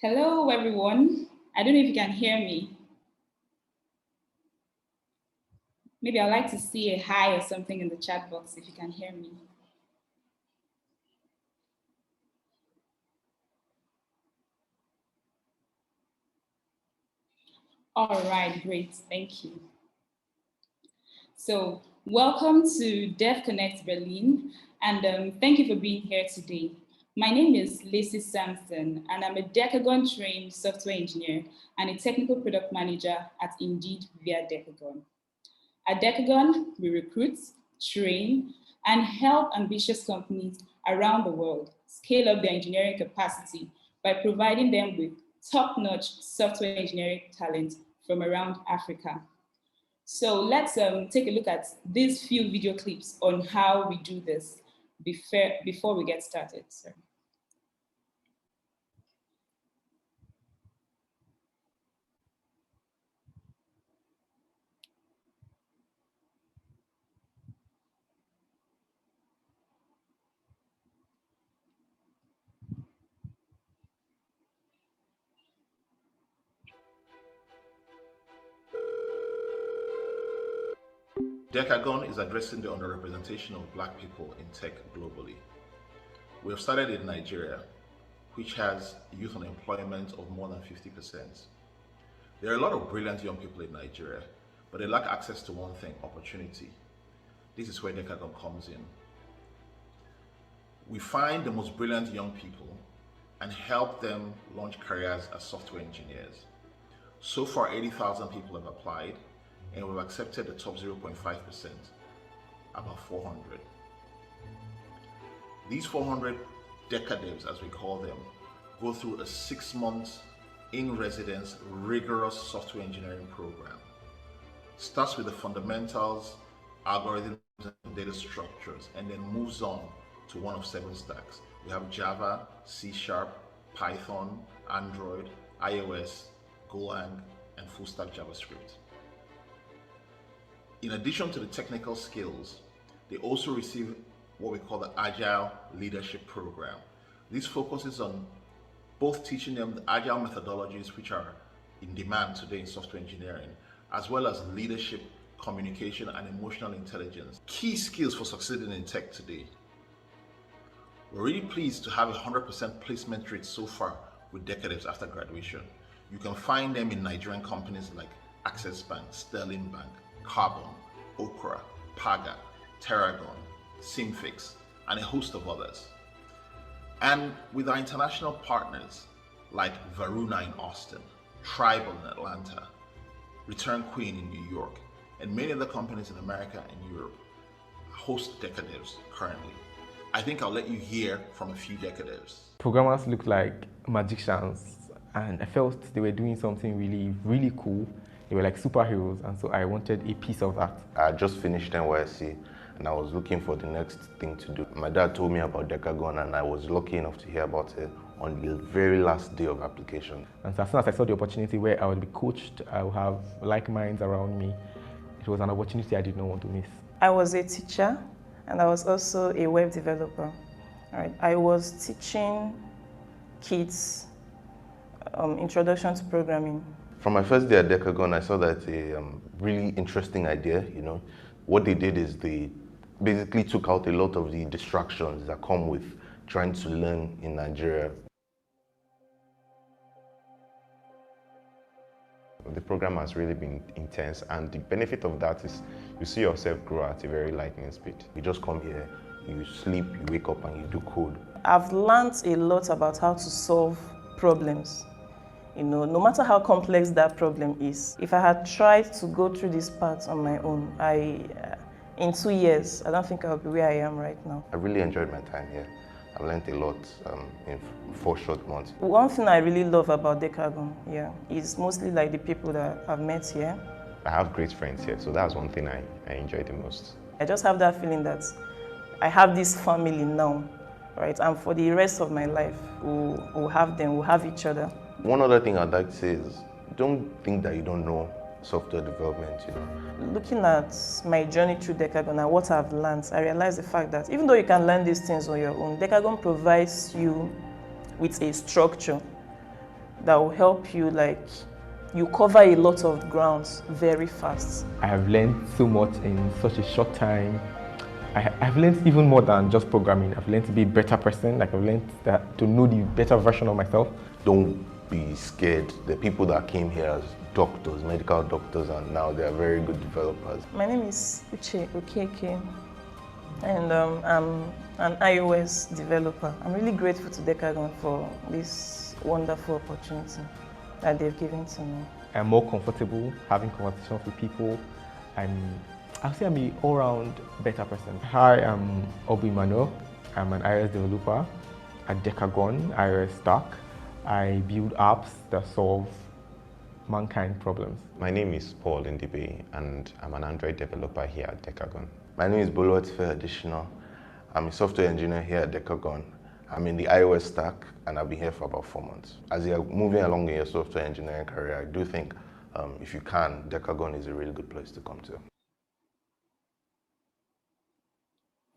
Hello, everyone. I don't know if you can hear me. Maybe I'd like to see a hi or something in the chat box if you can hear me. All right, great. Thank you. So, welcome to DevConnect Berlin, and thank you for being here today. My name is Sampson, and I'm a Decagon trained software engineer and a technical product manager at Indeed via Decagon. At Decagon, we recruit, train, and help ambitious companies around the world scale up their engineering capacity by providing them with top-notch software engineering talent from around Africa. So let's take a look at these few video clips on how we do this before we get started. Sorry. Decagon is addressing the underrepresentation of Black people in tech globally. We have started in Nigeria, which has youth unemployment of more than 50%. There are a lot of brilliant young people in Nigeria, but they lack access to one thing: opportunity. This is where Decagon comes in. We find the most brilliant young people and help them launch careers as software engineers. So far, 80,000 people have applied, and we've accepted the top 0.5%, about 400. These 400 Decadevs, as we call them, go through a 6-month in-residence rigorous software engineering program. Starts with the fundamentals, algorithms, and data structures, and then moves on to one of 7 stacks. We have Java, C#, Python, Android, iOS, Golang, and full-stack JavaScript. In addition to the technical skills, they also receive what we call the Agile Leadership Program. This focuses on both teaching them the Agile methodologies which are in demand today in software engineering, as well as leadership, communication, and emotional intelligence. Key skills for succeeding in tech today. We're really pleased to have a 100% placement rate so far with Decadevs after graduation. You can find them in Nigerian companies like Access Bank, Sterling Bank, Carbon, Okra, Paga, Terragon, Simfix, and a host of others. And with our international partners like Varuna in Austin, Tribal in Atlanta, Return Queen in New York, and many other companies in America and Europe host Decadevs currently. I think I'll let you hear from a few Decadevs. Programmers look like magicians, and I felt they were doing something really, really cool. They were like superheroes, and so I wanted a piece of that. I just finished NYSC, and I was looking for the next thing to do. My dad told me about Decagon, and I was lucky enough to hear about it on the very last day of application. And so as soon as I saw the opportunity where I would be coached, I would have like minds around me, it was an opportunity I did not want to miss. I was a teacher, and I was also a web developer. I was teaching kids introduction to programming. From my first day at Decagon, I saw that a really interesting idea. What they did is they basically took out a lot of the distractions that come with trying to learn in Nigeria. The program has really been intense, and the benefit of that is you see yourself grow at a very lightning speed. You just come here, you sleep, you wake up, and you do code. I've learned a lot about how to solve problems. No matter how complex that problem is. If I had tried to go through this path on my own, in 2 years, I don't think I'll be where I am right now. I really enjoyed my time here. I learned a lot in 4 short months. One thing I really love about Decagon, is mostly like the people that I've met here. I have great friends here, so that's one thing I enjoy the most. I just have that feeling that I have this family now, right? And for the rest of my life, we'll have them, we'll have each other. One other thing I'd like to say is, don't think that you don't know software development. Looking at my journey through Decagon and what I've learned, I realized the fact that even though you can learn these things on your own, Decagon provides you with a structure that will help you, like, you cover a lot of grounds very fast. I have learned so much in such a short time. I've learned even more than just programming. I've learned to be a better person. Like, I've learned to know the better version of myself. Don't be scared. The people that came here as doctors, medical doctors, and now they are very good developers. My name is Uche Okeke, and I'm an iOS developer. I'm really grateful to Decagon for this wonderful opportunity that they've given to me. I'm more comfortable having conversations with people, and I'll say I'm an all-round better person. Hi, I'm Obi Emmanuel. I'm an iOS developer at Decagon iOS Stack. I build apps that solve mankind problems. My name is Paul Ndibe, and I'm an Android developer here at Decagon. My name is Boyewa Additional. I'm a software engineer here at Decagon. I'm in the iOS stack, and I've been here for about 4 months. As you're moving along in your software engineering career, I do think if you can, Decagon is a really good place to come to.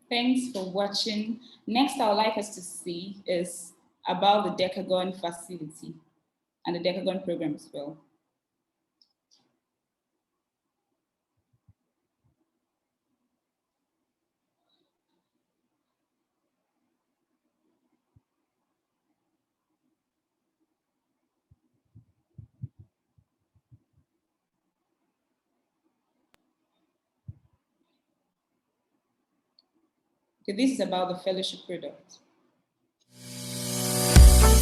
Thanks for watching. Next, I would like us to see is about the Decagon facility and the Decagon program as well. Okay, this is about the fellowship product.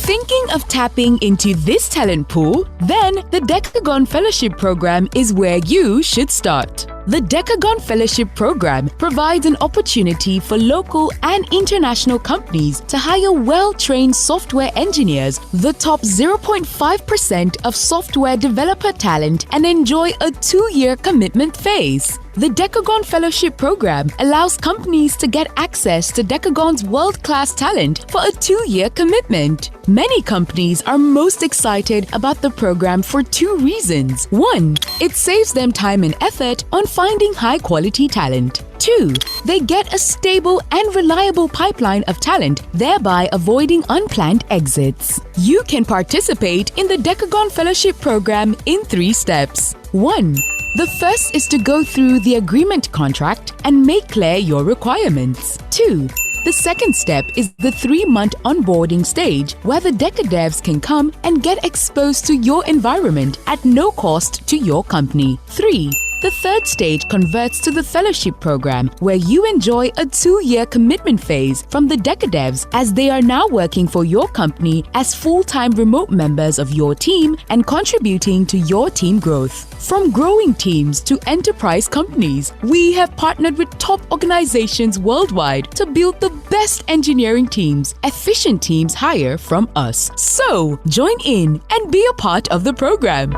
Thinking of tapping into this talent pool? Then the Decagon Fellowship Program is where you should start. The Decagon Fellowship Program provides an opportunity for local and international companies to hire well-trained software engineers, the top 0.5% of software developer talent, and enjoy a 2-year commitment phase. The Decagon Fellowship Program allows companies to get access to Decagon's world-class talent for a 2-year commitment. Many companies are most excited about the program for 2 reasons. 1, it saves them time and effort on finding high-quality talent. 2, they get a stable and reliable pipeline of talent, thereby avoiding unplanned exits. You can participate in the Decagon Fellowship Program in 3 steps. 1, the first is to go through the agreement contract and make clear your requirements. 2, the second step is the 3-month onboarding stage where the Deca devs can come and get exposed to your environment at no cost to your company. 3, the third stage converts to the fellowship program where you enjoy a 2-year commitment phase from the Deca devs as they are now working for your company as full-time remote members of your team and contributing to your team growth. From growing teams to enterprise companies, we have partnered with top organizations worldwide to build the best engineering teams. Efficient teams hire from us. So, join in and be a part of the program.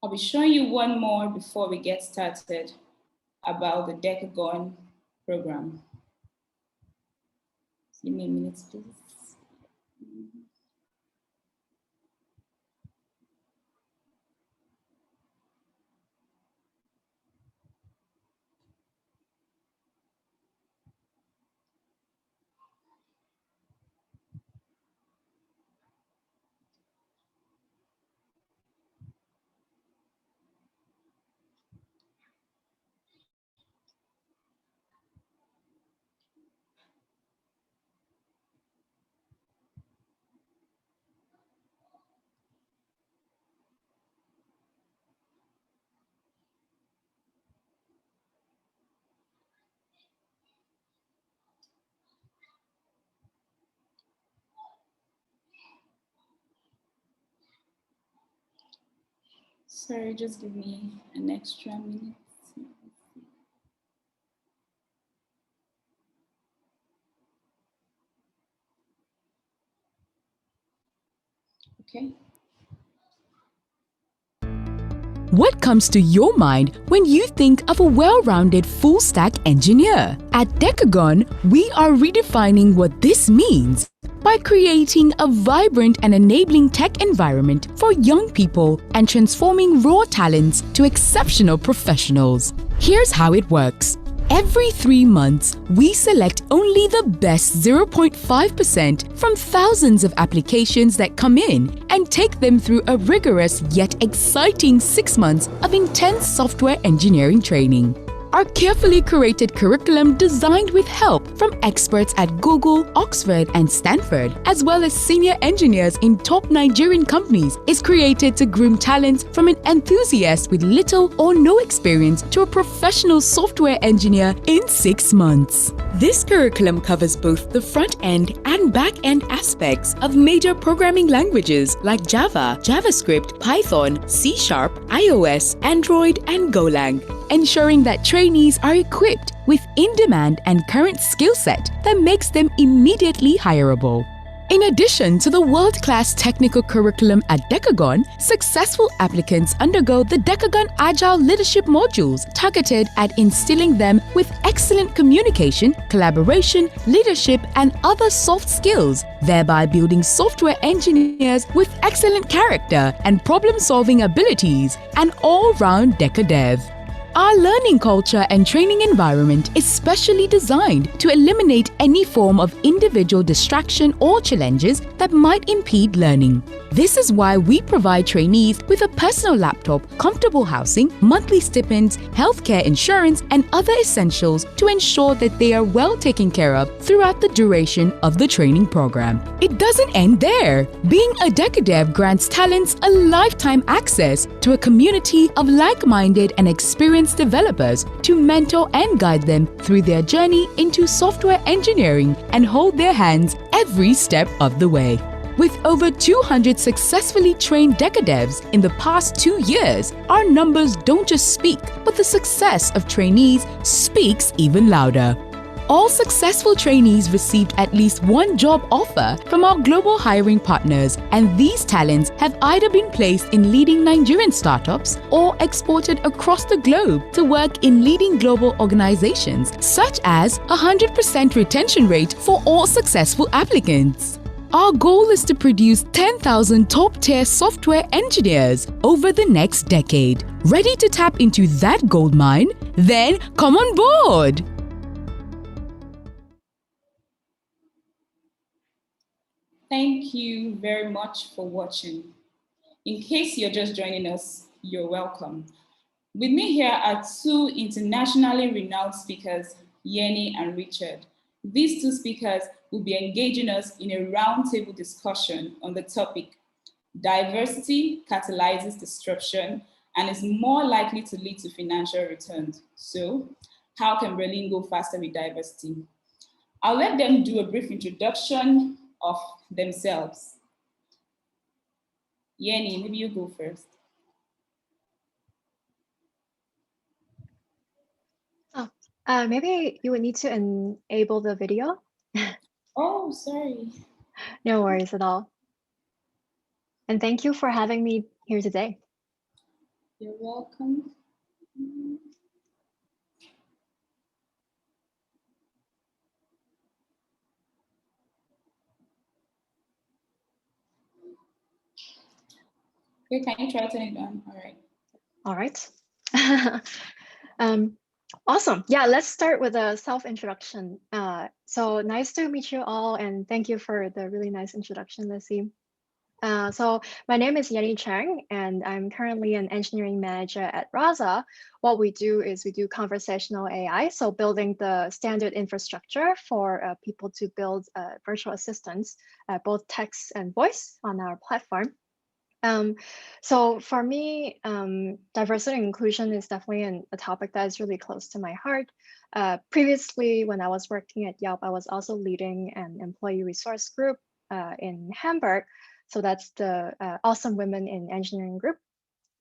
I'll be showing you one more before we get started about the Decagon program. Give me a minute, please. Sorry, just give me an extra minute. Okay. What comes to your mind when you think of a well-rounded full-stack engineer? At Decagon, we are redefining what this means by creating a vibrant and enabling tech environment for young people and transforming raw talents to exceptional professionals. Here's how it works. Every 3 months, we select only the best 0.5% from thousands of applications that come in and take them through a rigorous yet exciting 6 months of intense software engineering training. Our carefully curated curriculum, designed with help from experts at Google, Oxford, and Stanford, as well as senior engineers in top Nigerian companies, is created to groom talent from an enthusiast with little or no experience to a professional software engineer in 6 months. This curriculum covers both the front-end and back-end aspects of major programming languages like Java, JavaScript, Python, C#, iOS, Android, and Golang, ensuring that trainees are equipped with in-demand and current skill set that makes them immediately hireable. In addition to the world-class technical curriculum at Decagon, successful applicants undergo the Decagon Agile Leadership modules targeted at instilling them with excellent communication, collaboration, leadership, and other soft skills, thereby building software engineers with excellent character and problem-solving abilities, an all-round Deca Dev. Our learning culture and training environment is specially designed to eliminate any form of individual distraction or challenges that might impede learning. This is why we provide trainees with a personal laptop, comfortable housing, monthly stipends, healthcare insurance, and other essentials to ensure that they are well taken care of throughout the duration of the training program. It doesn't end there. Being a Deca Dev grants talents a lifetime access to a community of like-minded and experienced developers to mentor and guide them through their journey into software engineering and hold their hands every step of the way. With over 200 successfully trained Deca Devs in the past 2 years, our numbers don't just speak, but the success of trainees speaks even louder. All successful trainees received at least one job offer from our global hiring partners, and these talents have either been placed in leading Nigerian startups or exported across the globe to work in leading global organizations, such as 100% retention rate for all successful applicants. Our goal is to produce 10,000 top-tier software engineers over the next decade. Ready to tap into that gold mine? Then come on board! Thank you very much for watching. In case you're just joining us, you're welcome. With me here are two internationally renowned speakers, Yenny and Richard. These two speakers will be engaging us in a roundtable discussion on the topic, diversity catalyzes disruption and is more likely to lead to financial returns. So, how can Berlin go faster with diversity? I'll let them do a brief introduction of themselves. Yenny, maybe you go first. Maybe you would need to enable the video. Oh, sorry. No worries at all. And thank you for having me here today. You're welcome. Okay, can you try to turn it on? All right. All right. Awesome. Yeah, let's start with a self-introduction. So nice to meet you all, and thank you for the really nice introduction, Lissy. So my name is Yenny Cheung, and I'm currently an engineering manager at Rasa. What we do is we do conversational AI, so building the standard infrastructure for people to build virtual assistants, both text and voice on our platform. So for me, diversity and inclusion is definitely a topic that is really close to my heart. Previously, when I was working at Yelp, I was also leading an employee resource group in Hamburg. So that's the Awesome Women in Engineering group.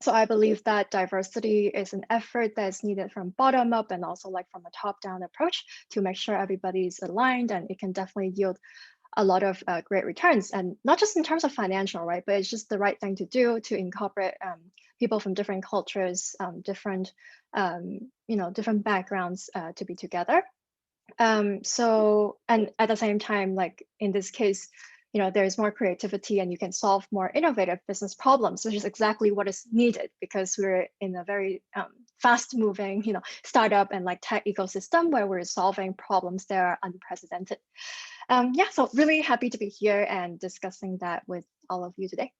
So I believe that diversity is an effort that is needed from bottom up and also like from a top down approach to make sure everybody's aligned, and it can definitely yield a lot of great returns, and not just in terms of financial, right? But it's just the right thing to do to incorporate people from different cultures, different backgrounds to be together. So, and at the same time, like in this case, there's more creativity and you can solve more innovative business problems, which is exactly what is needed because we're in a very fast-moving, startup and like tech ecosystem where we're solving problems that are unprecedented. Yeah, so really happy to be here and discussing that with all of you today.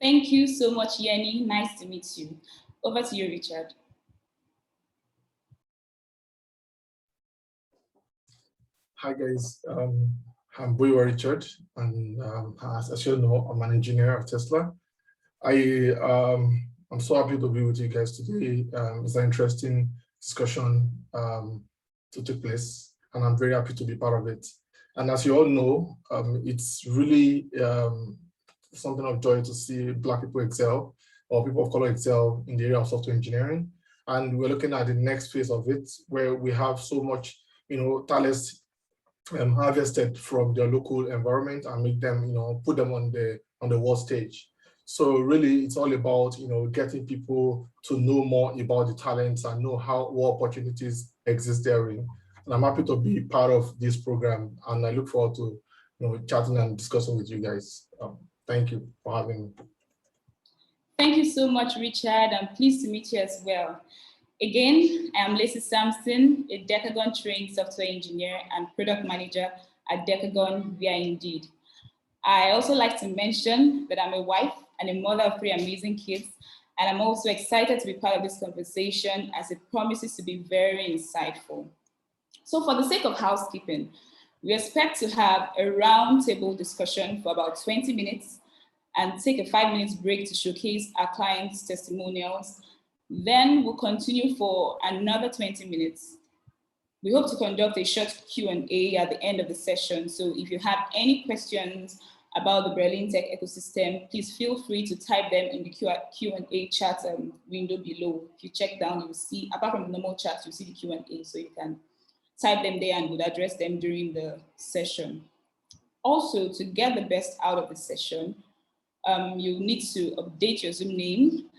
Thank you so much, Yenny. Nice to meet you. Over to you, Richard. Hi guys, I'm Boyewa Richard, and as you know, I'm an engineer at Tesla. I'm so happy to be with you guys today. It's an interesting discussion to take place, and I'm very happy to be part of it. And as you all know, it's really something of joy to see Black people excel, or people of color excel in the area of software engineering. And we're looking at the next phase of it, where we have so much, talents harvested from their local environment and make them, put them on the world stage. So really, it's all about, getting people to know more about the talents and know what opportunities exist therein. And I'm happy to be part of this program, and I look forward to, chatting and discussing with you guys. Thank you for having me. Thank you so much, Richard. I'm pleased to meet you as well. Again, I am Sampson, a Decagon trained software engineer and product manager at Decagon via Indeed. I also like to mention that I'm a wife and a mother of 3 amazing kids, and I'm also excited to be part of this conversation as it promises to be very insightful. So for the sake of housekeeping, we expect to have a roundtable discussion for about 20 minutes and take a 5-minute break to showcase our clients' testimonials. Then we'll continue for another 20 minutes. We hope to conduct a short Q&A at the end of the session. So if you have any questions about the Berlin tech ecosystem, please feel free to type them in the Q&A chat window below. If you check down, you will see, apart from the normal chat, you'll see the Q&A, so you can type them there and we'll address them during the session. Also, to get the best out of the session, you need to update your Zoom name,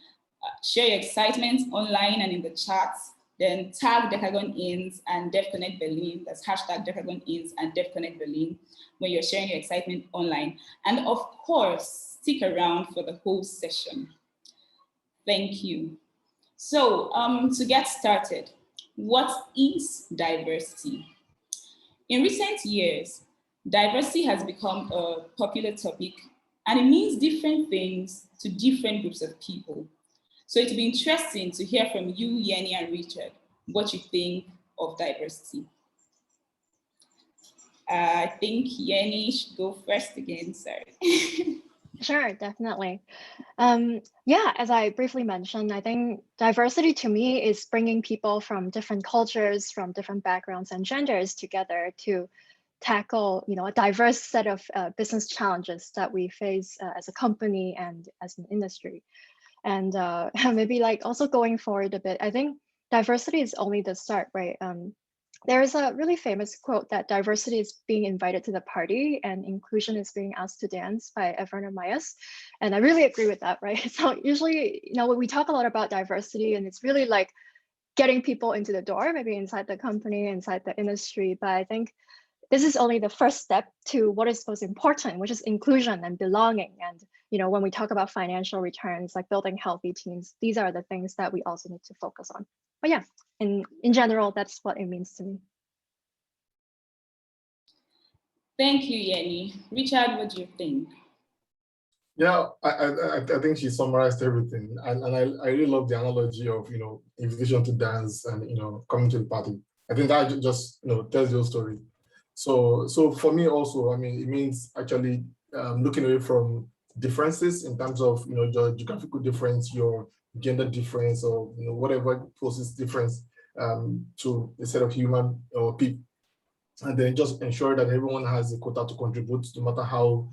share your excitement online and in the chats, then tag Decagon Ins and DevConnect Berlin. That's hashtag Decagon Ins and DevConnect Berlin when you're sharing your excitement online. And of course, stick around for the whole session. Thank you. So to get started, what is diversity? In recent years, diversity has become a popular topic, and it means different things to different groups of people. So it'll be interesting to hear from you, Yenny and Richard, what you think of diversity. I think Yenny should go first again, sorry. Sure, definitely. Yeah, as I briefly mentioned, I think diversity to me is bringing people from different cultures, from different backgrounds and genders together to tackle, a diverse set of business challenges that we face as a company and as an industry. And maybe like also going forward a bit, I think diversity is only the start, right? There is a really famous quote that diversity is being invited to the party and inclusion is being asked to dance by Werner Myers. And I really agree with that, right? So usually, when we talk a lot about diversity and it's really like getting people into the door, maybe inside the company, inside the industry. But I think this is only the first step to what is most important, which is inclusion and belonging. And when we talk about financial returns, like building healthy teams, these are the things that we also need to focus on. But yeah, in general, that's what it means to me. Thank you, Yenny. Richard, what do you think? Yeah, I think she summarized everything, and I really love the analogy of invitation to dance and coming to the party. I think that just tells your story. So for me also, I mean, it means actually looking away from differences in terms of your geographical difference, your gender difference, or whatever poses difference to a set of human or people, and then just ensure that everyone has a quota to contribute, no matter how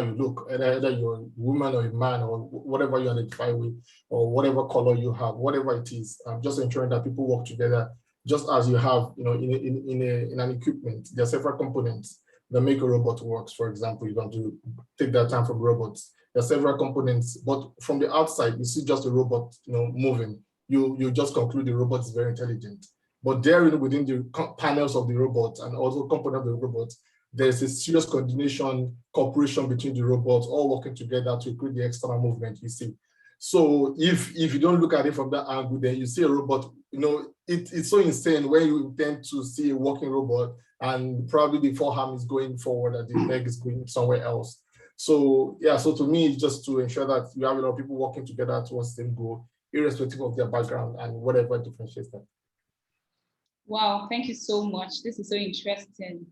you look, either you're a woman or a man or whatever you identify with, or whatever color you have, whatever it is. Just ensuring that people work together, just as you have, in an equipment. There are several components that make a robot works. For example, you want to take that time from robots. There are several components, but from the outside, you see just a robot, moving. You just conclude the robot is very intelligent. But there, within the panels of the robot and also components of the robot, there's a serious coordination, cooperation between the robots, all working together to create the external movement you see. So if you don't look at it from that angle, then you see a robot, it's so insane when you intend to see a walking robot and probably the forearm is going forward and the leg is going somewhere else. So yeah, so to me, it's just to ensure that you have a lot of people working together towards the same goal, irrespective of their background and whatever differentiates them. Wow, thank you so much. This is so interesting.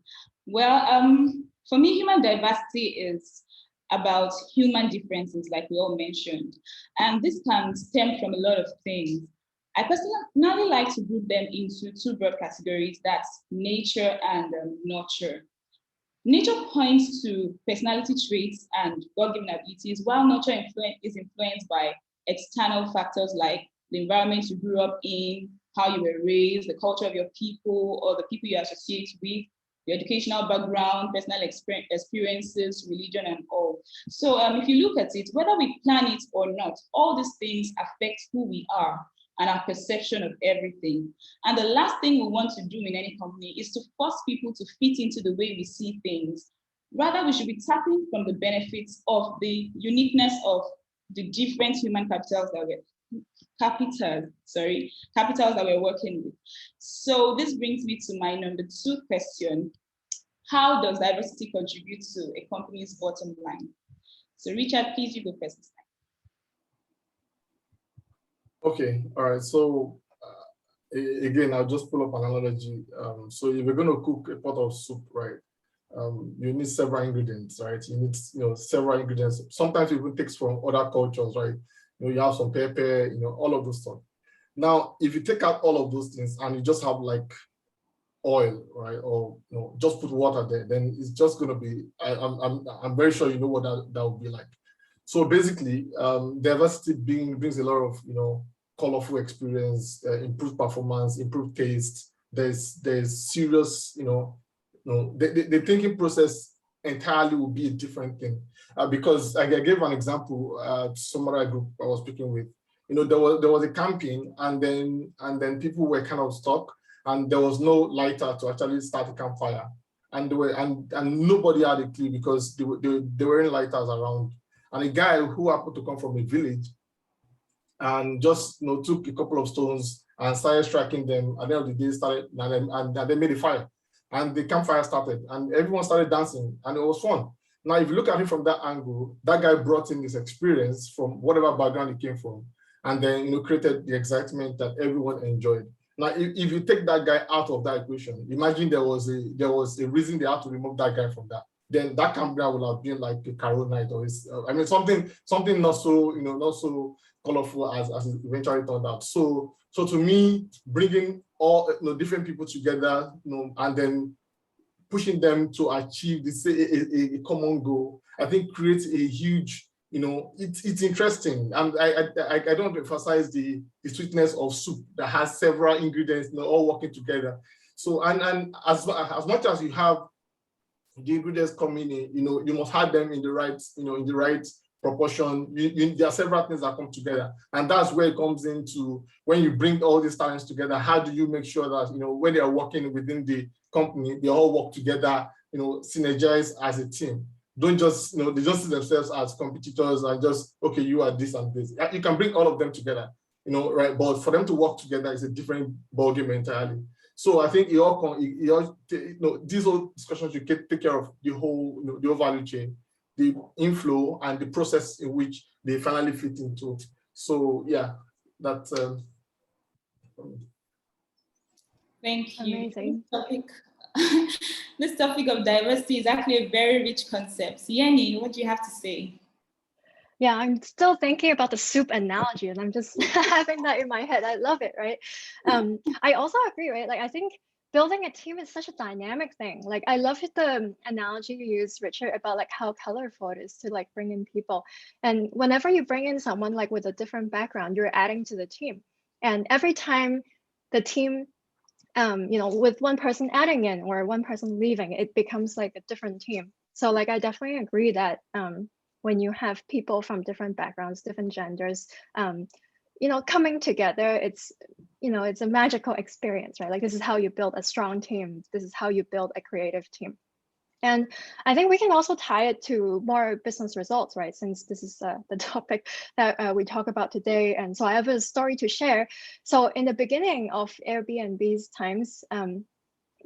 Well, for me, human diversity is about human differences, like we all mentioned. And this can stem from a lot of things. I personally like to group them into two broad categories, that's nature and nurture. Nature points to personality traits and God-given abilities, while nurture is influenced by external factors like the environment you grew up in, how you were raised, the culture of your people, or the people you associate with, your educational background, personal experiences, religion, and all. So if you look at it, whether we plan it or not, all these things affect who we are and our perception of everything. And the last thing we want to do in any company is to force people to fit into the way we see things. Rather, we should be tapping from the benefits of the uniqueness of the different human capitals that we're working with. So this brings me to my number 2 question. How does diversity contribute to a company's bottom line? So Richard, please, you go first. Okay, all right. So again, I'll just pull up an analogy. So if you're going to cook a pot of soup, right, you need several ingredients, right? You need several ingredients. Sometimes it even takes from other cultures, right? You have some pepper, all of those stuff. Now, if you take out all of those things and you just have like oil, right, or just put water there, then it's just going to be. I'm very sure you know what that would be like. So basically, diversity brings a lot of colorful experience, improved performance, improved taste. There's serious, the thinking process entirely will be a different thing. Because I gave an example to some other group I was speaking with. There was a campaign, and then people were kind of stuck, and there was no lighter to actually start a campfire, and nobody had a clue because there weren't lighters around. And a guy who happened to come from a village and just took a couple of stones and started striking them. At the end of the day, started and they made a fire, and the campfire started, and everyone started dancing, and it was fun. Now, if you look at it from that angle, that guy brought in this experience from whatever background he came from, and then created the excitement that everyone enjoyed. Now, if you take that guy out of that equation, imagine there was a reason they had to remove that guy from that. Then that campground would have been like a Carol night, or something not so not so colorful as it eventually turned out. So to me, bringing all different people together, and then pushing them to achieve a common goal, I think creates a huge, it's interesting. And I don't emphasize the sweetness of soup that has several ingredients, all working together. So and as much as you have the ingredients coming in, you must have them in the right proportion. There are several things that come together, and that's where it comes into when you bring all these talents together. How do you make sure that when they are working within the company, they all work together, synergize as a team? Don't just they just see themselves as competitors and just, okay, you are this and this. You can bring all of them together, right? But for them to work together is a different ballgame entirely. So I think these whole discussions should take care of the whole value chain, the inflow, and the process in which they finally fit into. So yeah, that's. Thank you. Amazing. This topic of diversity is actually a very rich concept. Yenny, what do you have to say? Yeah, I'm still thinking about the soup analogy, and I'm just having that in my head. I love it, right? I also agree, right? Like, I think building a team is such a dynamic thing. Like, I love the analogy you used, Richard, about like how colorful it is to like bring in people. And whenever you bring in someone like with a different background, you're adding to the team. And every time the team, with one person adding in or one person leaving, it becomes like a different team. So like, I definitely agree that when you have people from different backgrounds, different genders, coming together, it's a magical experience, right? Like, this is how you build a strong team. This is how you build a creative team. And I think we can also tie it to more business results, right? Since this is the topic that we talk about today. And so I have a story to share. So in the beginning of Airbnb's times,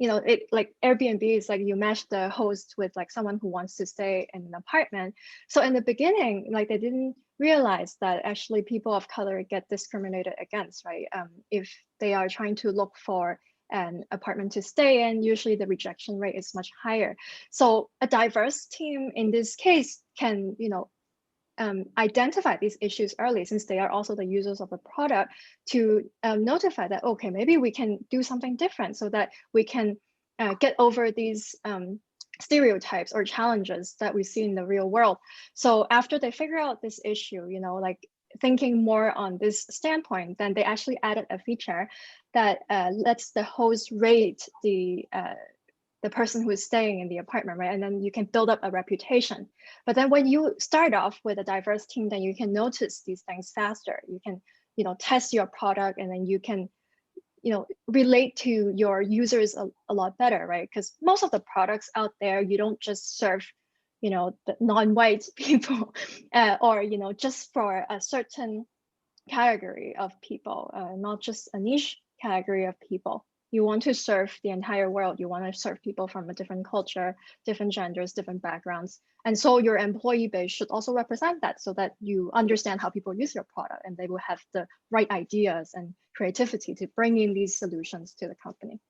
it like Airbnb is like you match the host with like someone who wants to stay in an apartment. So in the beginning, like they didn't realize that actually people of color get discriminated against, right? If they are trying to look for an apartment to stay in, usually the rejection rate is much higher. So a diverse team in this case can, identify these issues early, since they are also the users of the product, to notify that, okay, maybe we can do something different so that we can get over these stereotypes or challenges that we see in the real world. So after they figure out this issue, like thinking more on this standpoint, then they actually added a feature that lets the host rate the person who is staying in the apartment, right? And then you can build up a reputation. But then when you start off with a diverse team, then you can notice these things faster. You can, test your product, and then you can, relate to your users a lot better, right? Because most of the products out there, you don't just serve, the non-white people, or, just for a certain category of people, not just a niche category of people. You want to serve the entire world. You want to serve people from a different culture, different genders, different backgrounds. And so your employee base should also represent that, so that you understand how people use your product, and they will have the right ideas and creativity to bring in these solutions to the company.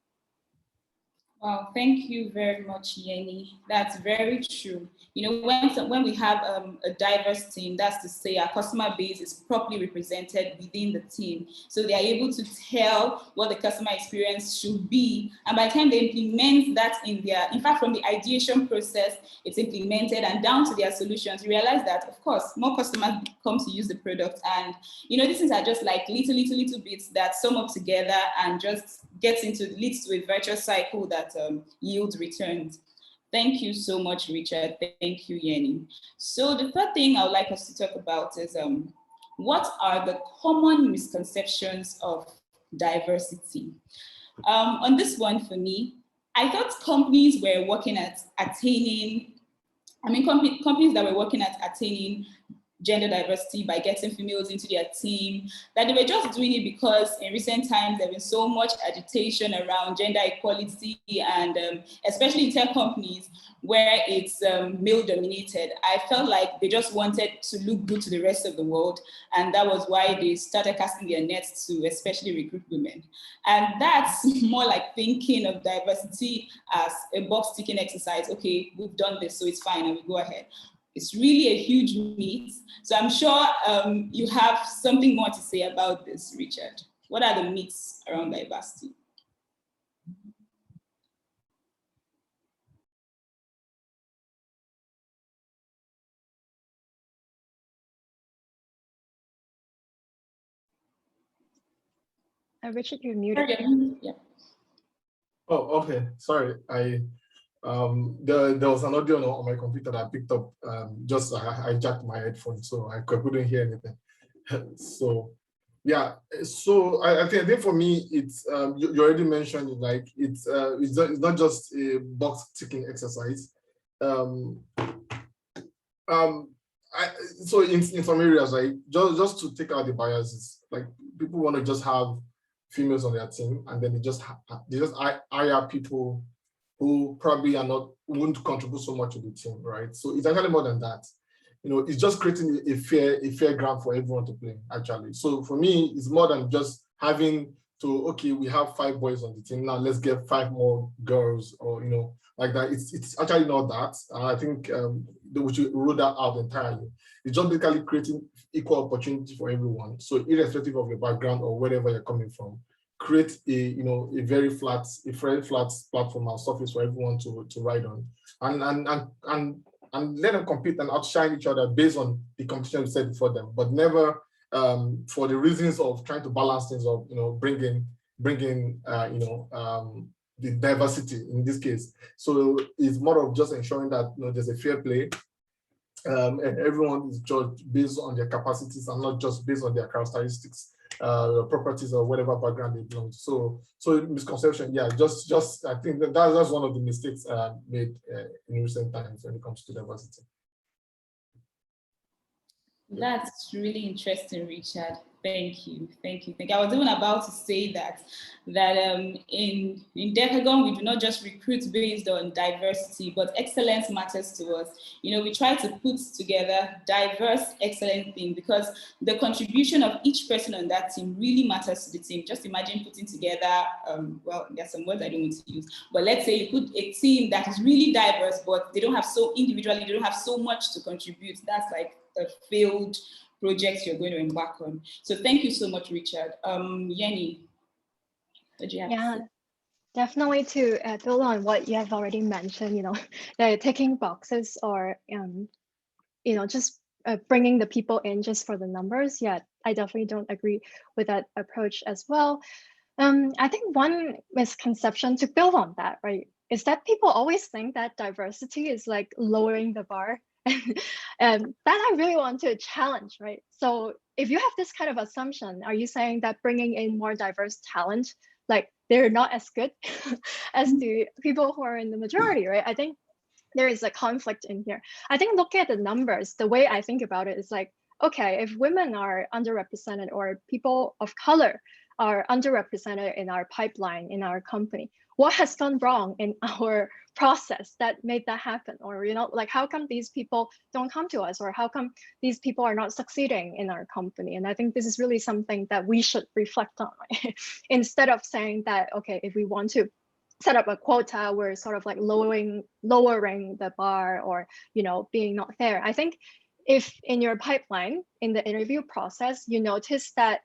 Wow, thank you very much, Yenny. That's very true. When we have a diverse team, that's to say our customer base is properly represented within the team. So they are able to tell what the customer experience should be. And by the time they implement that in fact, from the ideation process, it's implemented and down to their solutions, you realize that, of course, more customers come to use the product. And, these things are just like little bits that sum up together and just leads to a virtuous cycle that yields returns. Thank you so much, Richard. Thank you, Yenny. So the third thing I would like us to talk about is what are the common misconceptions of diversity? On this one, for me, I thought companies that were working at attaining gender diversity by getting females into their team, that they were just doing it because in recent times there's been so much agitation around gender equality, and especially in tech companies where it's male dominated. I felt like they just wanted to look good to the rest of the world, and that was why they started casting their nets to especially recruit women. And that's more like thinking of diversity as a box ticking exercise. Okay, we've done this, so it's fine, and we go ahead. It's really a huge myth. So I'm sure you have something more to say about this, Richard. What are the myths around diversity? Richard, you're muted. Yeah. Oh, okay. Sorry. There was an audio on my computer that I picked up. I jacked my headphone, so I couldn't hear anything. So, yeah. So I think for me, it's you already mentioned it. Like it's not just a box ticking exercise. So in some areas, like just to take out the biases, like people want to just have females on their team, and then they just hire people who probably won't contribute so much to the team, right? So it's actually more than that. It's just creating a fair ground for everyone to play, actually. So for me, it's more than just having to, okay, we have 5 boys on the team, now let's get 5 more girls, or like that. It's actually not that. I think we should rule that out entirely. It's just basically creating equal opportunity for everyone. So irrespective of your background or wherever you're coming from, create a very flat platform and surface for everyone to ride on, and let them compete and outshine each other based on the competition set before them, but never for the reasons of trying to balance things up, bringing the diversity in this case. So it's more of just ensuring that there's a fair play, and everyone is judged based on their capacities and not just based on their characteristics. properties or whatever background they belong to. So misconception, yeah, just I think that's one of the mistakes made in recent times when it comes to diversity. That's really interesting, Richard. Thank you. I was even about to say that in Decagon, we do not just recruit based on diversity, but excellence matters to us. You know, we try to put together diverse, excellent team because the contribution of each person on that team really matters to the team. Just imagine putting together, well, there's some words I don't want to use, but let's say you put a team that is really diverse, but they don't have so much to contribute. That's like a failed project you're going to embark on. So thank you so much, Richard. Yenny, what do you have to say? Definitely to build on what you have already mentioned, you know, ticking boxes or, you know, just bringing the people in just for the numbers. Yeah, I definitely don't agree with that approach as well. I think one misconception to build on that, right, is that people always think that diversity is like lowering the bar. And that I really want to challenge, right? So if you have this kind of assumption, are you saying that bringing in more diverse talent, like they're not as good as the people who are in the majority, right? I think there is a conflict in here. I think look at the numbers. The way I think about it is like, okay, if women are underrepresented or people of color are underrepresented in our pipeline, in our company, what has gone wrong in our process that made that happen? Or, you know, like how come these people don't come to us, or how come these people are not succeeding in our company? And I think this is really something that we should reflect on, right? Instead of saying that, okay, if we want to set up a quota, we're sort of like lowering the bar, or, you know, being not fair. I think if in your pipeline, in the interview process, you notice that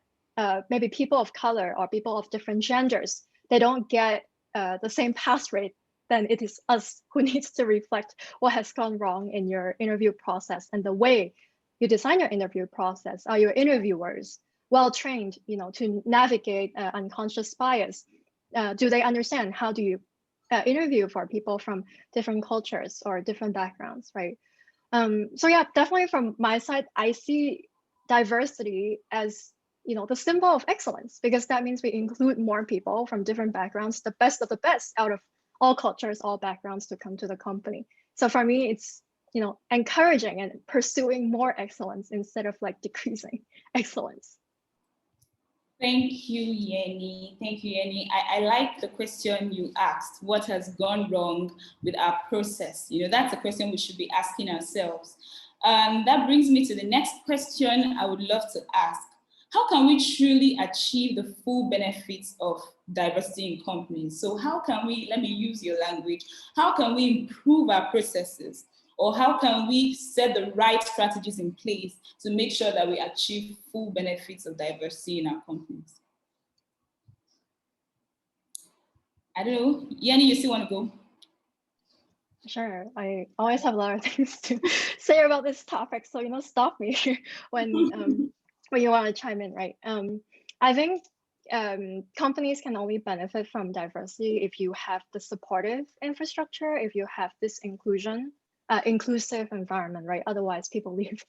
maybe people of color or people of different genders, they don't get the same pass rate, then it is us who needs to reflect what has gone wrong in your interview process and the way you design your interview process. Are your interviewers well trained, you know, to navigate unconscious bias? Do they understand how do you interview for people from different cultures or different backgrounds, right? So yeah, definitely from my side, I see diversity as, you know, the symbol of excellence, because that means we include more people from different backgrounds, the best of the best out of all cultures, all backgrounds to come to the company. So for me, it's, you know, encouraging and pursuing more excellence instead of like decreasing excellence. Thank you, Yenny. Thank you, Yenny. I like the question you asked. What has gone wrong with our process? You know, that's a question we should be asking ourselves. That brings me to the next question I would love to ask. How can we truly achieve the full benefits of diversity in companies? So how can we, let me use your language, how can we improve our processes? Or how can we set the right strategies in place to make sure that we achieve full benefits of diversity in our companies? I don't know, Yenny, you still want to go? Sure, I always have a lot of things to say about this topic, so, you know, stop me when you want to chime in, right? I think companies can only benefit from diversity if you have the supportive infrastructure, if you have this inclusive environment, right? Otherwise, people leave.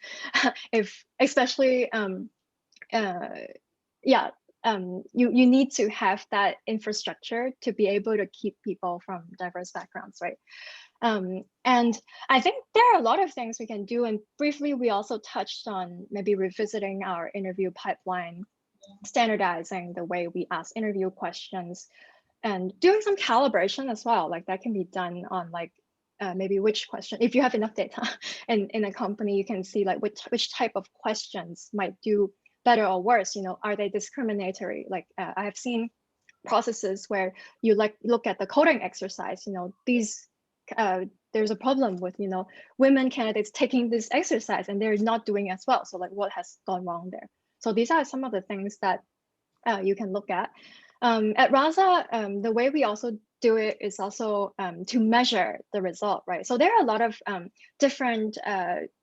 If especially, you need to have that infrastructure to be able to keep people from diverse backgrounds, right? And I think there are a lot of things we can do. And briefly, we also touched on maybe revisiting our interview pipeline, standardizing the way we ask interview questions, and doing some calibration as well. Like that can be done on like maybe which question, if you have enough data in a company, you can see like which type of questions might do better or worse. You know, are they discriminatory? Like I have seen processes where you like look at the coding exercise. You know, these there's a problem with, you know, women candidates taking this exercise and they're not doing as well. So like what has gone wrong there? So these are some of the things that you can look at. At Rasa, the way we also do it is also to measure the result, right? So there are a lot of different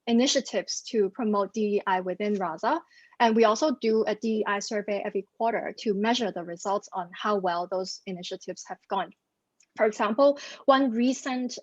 initiatives to promote DEI within Rasa. And we also do a DEI survey every quarter to measure the results on how well those initiatives have gone. For example, one recent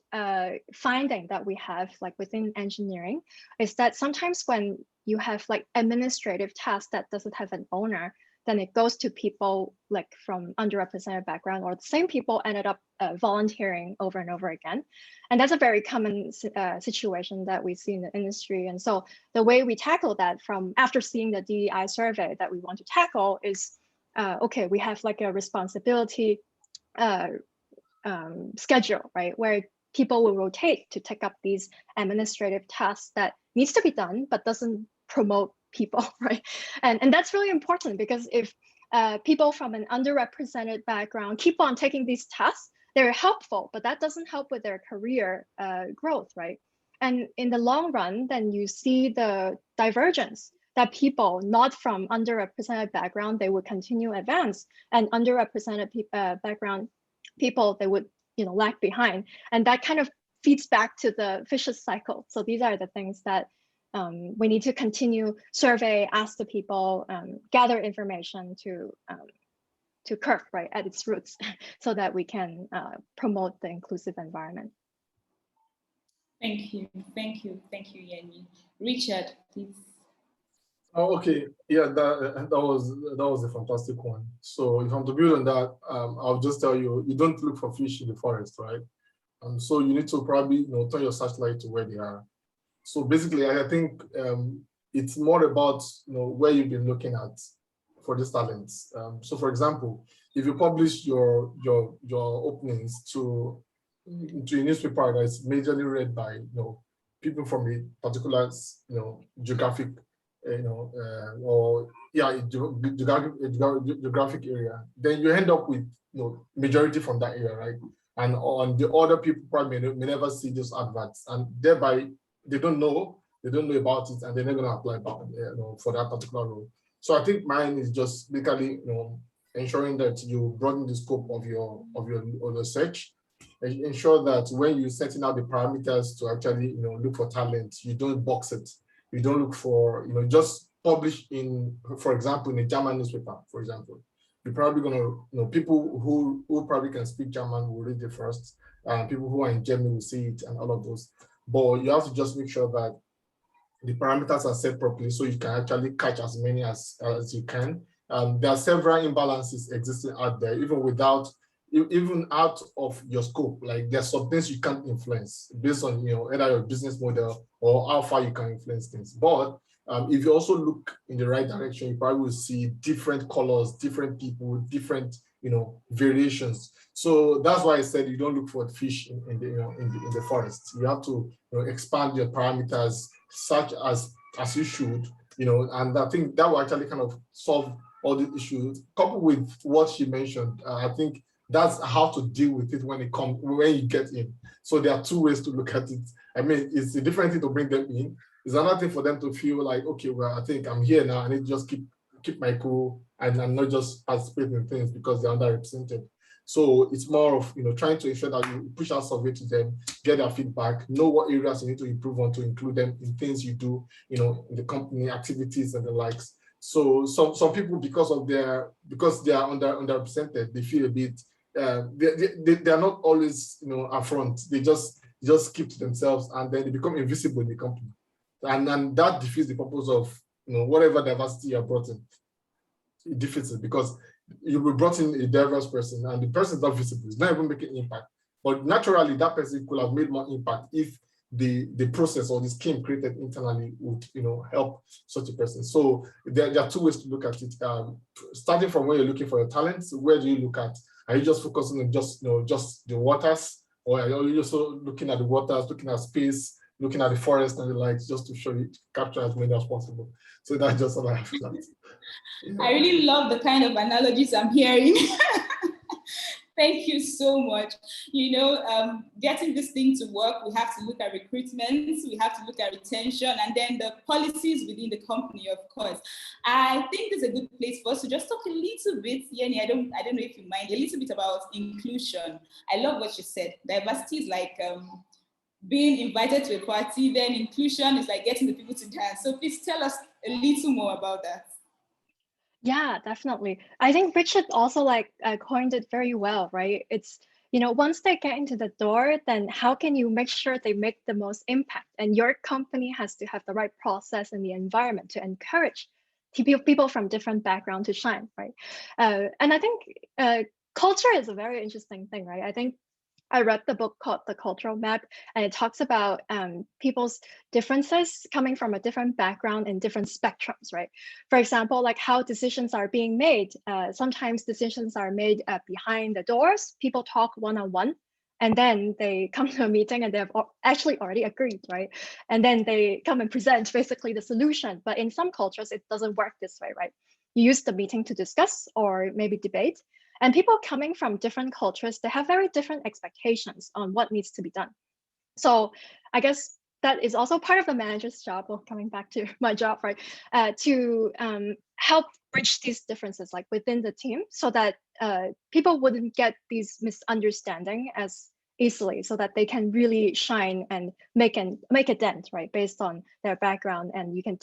finding that we have like within engineering is that sometimes when you have like administrative tasks that doesn't have an owner, then it goes to people like from underrepresented background, or the same people ended up volunteering over and over again. And that's a very common situation that we see in the industry. And so the way we tackle that from after seeing the DEI survey that we want to tackle is, okay, we have like a responsibility schedule, right? Where people will rotate to take up these administrative tasks that needs to be done, but doesn't promote people, right? And that's really important, because if people from an underrepresented background keep on taking these tasks, they're helpful, but that doesn't help with their career growth, right? And in the long run, then you see the divergence that people not from underrepresented background, they would continue advance, and underrepresented background people, they would lag behind. And that kind of feeds back to the vicious cycle. So these are the things that we need to continue survey, ask the people, gather information to curb, right, at its roots, so that we can promote the inclusive environment. Thank you, Yenny. Richard, please. Oh, okay. Yeah, that was a fantastic one. So if I'm to build on that, I'll just tell you, you don't look for fish in the forest, right? So you need to probably turn your searchlight to where they are. So basically, I think it's more about where you've been looking at for these talents. So for example, if you publish your openings to a newspaper that's majorly read by people from a particular geographic geographic area, then you end up with majority from that area, right? And on the other people probably may never see those adverts, and thereby they don't know about it, and they're not going to apply for that particular role. So I think mine is just basically ensuring that you broaden the scope of your search, and ensure that when you're setting out the parameters to actually look for talent, you don't box it. You don't look for just publish in, for example, in a German newspaper, for example. You're probably gonna people who probably can speak German will read it first. People who are in Germany will see it, and all of those. But you have to just make sure that the parameters are set properly, so you can actually catch as many as you can. There are several imbalances existing out there, even out of your scope. Like there's some things you can't influence based on either your business model or how far you can influence things. But if you also look in the right direction, you probably will see different colors, different people, different variations. So that's why I said you don't look for fish in the forest. You have to expand your parameters such as you should, and I think that will actually kind of solve all the issues. Coupled with what she mentioned, I think that's how to deal with it when you get in. So there are two ways to look at it. I mean, it's a different thing to bring them in. It's another thing for them to feel like, okay, well, I think I'm here now. I need to just keep my cool and not just participate in things because they're underrepresented. So it's more of trying to ensure that you push out survey to them, get their feedback, know what areas you need to improve on to include them in things you do, in the company activities and the likes. So some people, because they are underrepresented, they feel a bit they are not always upfront. They just keep to themselves, and then they become invisible in the company, and that defeats the purpose of whatever diversity you are brought in. It defeats it, because you will brought in a diverse person and the person is not visible, it's not even making impact. But naturally, that person could have made more impact if the process or the scheme created internally would help such a person. So there are two ways to look at it. Starting from where you're looking for your talents, where do you look at? Are you just focusing on just the waters, or are you also looking at the waters, looking at space, looking at the forest and the likes, just to capture as many as possible? So that's just all I have to that. Yeah. I really love the kind of analogies I'm hearing. Thank you so much. Getting this thing to work, we have to look at recruitment, we have to look at retention, and then the policies within the company, of course. I think this is a good place for us to just talk a little bit, Yenny, I don't know if you mind, a little bit about inclusion. I love what you said. Diversity is like being invited to a party, then inclusion is like getting the people to dance. So please tell us a little more about that. Yeah, definitely. I think Richard also coined it very well, right? It's, once they get into the door, then how can you make sure they make the most impact? And your company has to have the right process and the environment to encourage people from different backgrounds to shine, right? And I think culture is a very interesting thing, right? I think I read the book called The Cultural Map, and it talks about people's differences coming from a different background and different spectrums, right? For example, like how decisions are being made. Sometimes decisions are made behind the doors. People talk one-on-one, and then they come to a meeting and they've actually already agreed, right? And then they come and present basically the solution. But in some cultures, it doesn't work this way, right? You use the meeting to discuss or maybe debate. And people coming from different cultures, they have very different expectations on what needs to be done. So I guess that is also part of the manager's job, well, coming back to my job, right? To help bridge these differences like within the team so that people wouldn't get these misunderstandings as easily, so that they can really shine and make a dent, right? Based on their background, and you can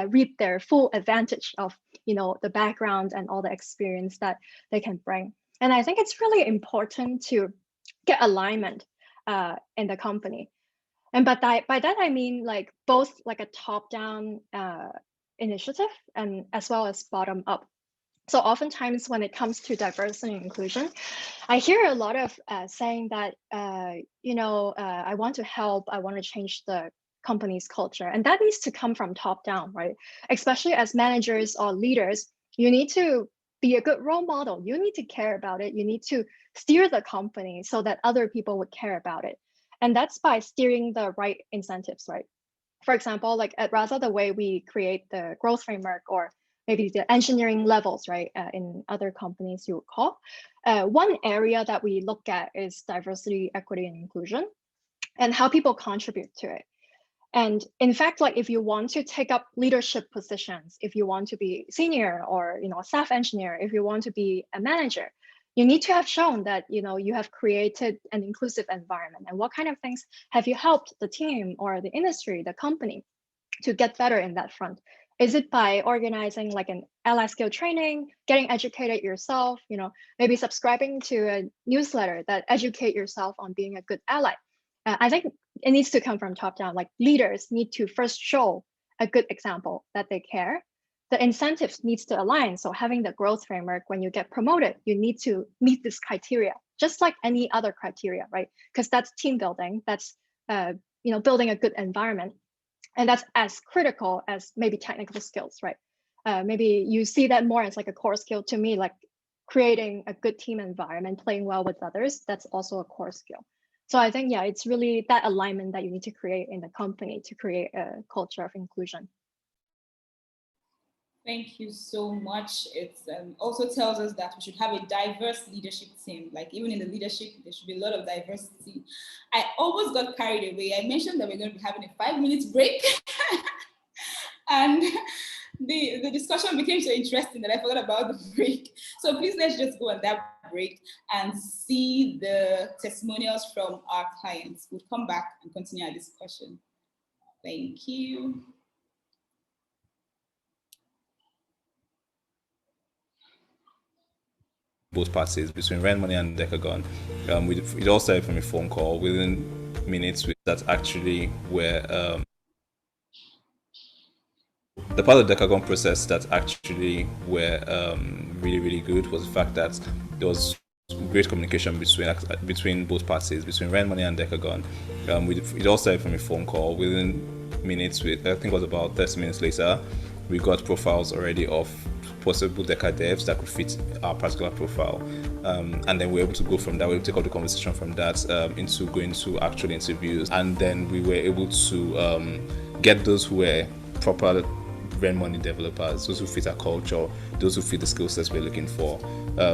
reap their full advantage of, the background and all the experience that they can bring. And I think it's really important to get alignment in the company. And by that I mean like both like a top-down initiative and as well as bottom-up. So oftentimes when it comes to diversity and inclusion, I hear a lot of saying that I want to help, I want to change the company's culture, and that needs to come from top down, right? Especially as managers or leaders, you need to be a good role model. You need to care about it. You need to steer the company so that other people would care about it. And that's by steering the right incentives, right? For example, like at Rasa, the way we create the growth framework, or maybe the engineering levels, right? In other companies you would call. One area that we look at is diversity, equity, and inclusion, and how people contribute to it. And in fact, like if you want to take up leadership positions, if you want to be senior or a staff engineer, if you want to be a manager, you need to have shown that you have created an inclusive environment. And what kind of things have you helped the team or the industry, the company, to get better in that front? Is it by organizing like an ally skill training, getting educated yourself, maybe subscribing to a newsletter that educate yourself on being a good ally? I think it needs to come from top down. Like leaders need to first show a good example that they care. The incentives needs to align. So having the growth framework, when you get promoted, you need to meet this criteria, just like any other criteria, right? Because that's team building. That's building a good environment. And that's as critical as maybe technical skills, right? Maybe you see that more as like a core skill. To me, like creating a good team environment, playing well with others, that's also a core skill. So I think, yeah, it's really that alignment that you need to create in the company to create a culture of inclusion. Thank you so much. It also tells us that we should have a diverse leadership team. Like even in the leadership, there should be a lot of diversity. I almost got carried away. I mentioned that we're going to be having a 5-minute break. And the discussion became so interesting that I forgot about the break. So please, let's just go on that break and see the testimonials from our clients. We'll come back and continue our discussion. Thank you. Both parties between Rent Money and Decagon. It all started from a phone call. Within minutes, that's actually where the part of the Decagon process that actually were really, really good was the fact that there was great communication between both parties, between Rent Money and Decagon. It all started from a phone call. Within minutes, I think it was about 30 minutes later, we got profiles already of possible Deca devs that could fit our particular profile. And then we were able to go from that, we were able to take up the conversation from that into going to actual interviews. And then we were able to get those who were proper Rent Money developers, those who fit our culture, those who fit the skill sets we're looking for.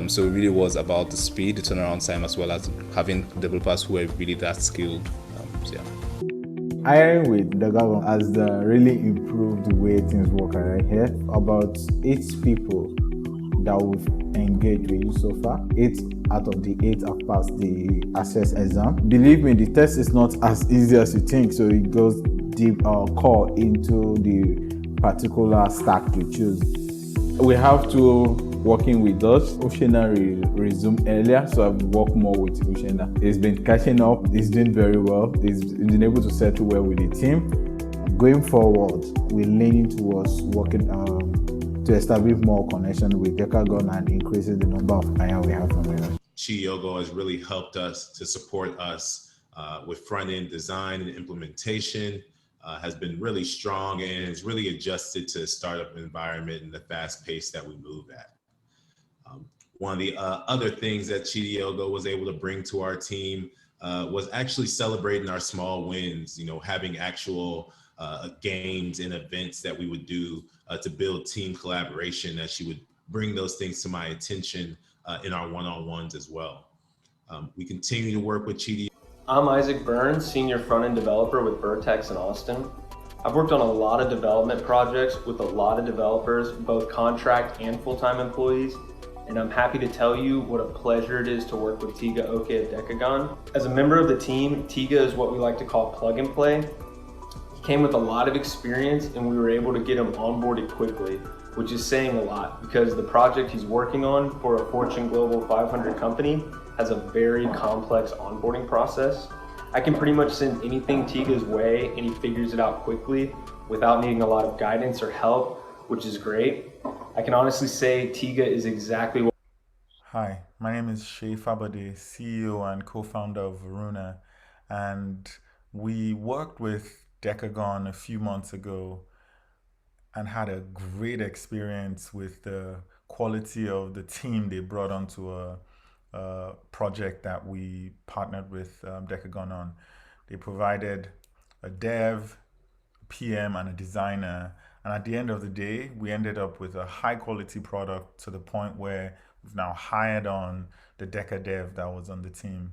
So it really was about the speed, the turnaround time, as well as having developers who were really that skilled. So yeah. Hiring with Decagon has really improved the way things work right here. About 8 people that we've engaged with you so far. 8 out of the 8 have passed the access exam. Believe me, the test is not as easy as you think, so it goes deep core into the particular stack you choose. We have to working with us. Oshena resumed earlier, so I've worked more with Oshena. He's been catching up, he's doing very well, he's been able to settle well with the team. Going forward, we're leaning towards working to establish more connection with Decagon and increasing the number of clients we have from here. Chidiogo has really helped us to support us with front-end design and implementation, has been really strong and has really adjusted to the startup environment and the fast pace that we move at. One of the other things that Chidiogo was able to bring to our team was actually celebrating our small wins, having actual games and events that we would do to build team collaboration, that she would bring those things to my attention in our one-on-ones as well. We continue to work with Chidi. I'm Isaac Burns, Senior Front-End Developer with Vertex in Austin. I've worked on a lot of development projects with a lot of developers, both contract and full-time employees, and I'm happy to tell you what a pleasure it is to work with Tiga Oke at Decagon. As a member of the team, Tiga is what we like to call plug and play. He came with a lot of experience and we were able to get him onboarded quickly, which is saying a lot because the project he's working on for a Fortune Global 500 company has a very complex onboarding process. I can pretty much send anything Tiga's way and he figures it out quickly without needing a lot of guidance or help, which is great. I can honestly say Tiga is exactly what. Hi, my name is Shay Fabade, CEO and co-founder of Varuna, and we worked with Decagon a few months ago and had a great experience with the quality of the team they brought onto a project that we partnered with Decagon on. They provided a dev, PM, and a designer. And at the end of the day, we ended up with a high quality product to the point where we've now hired on the Deca dev that was on the team.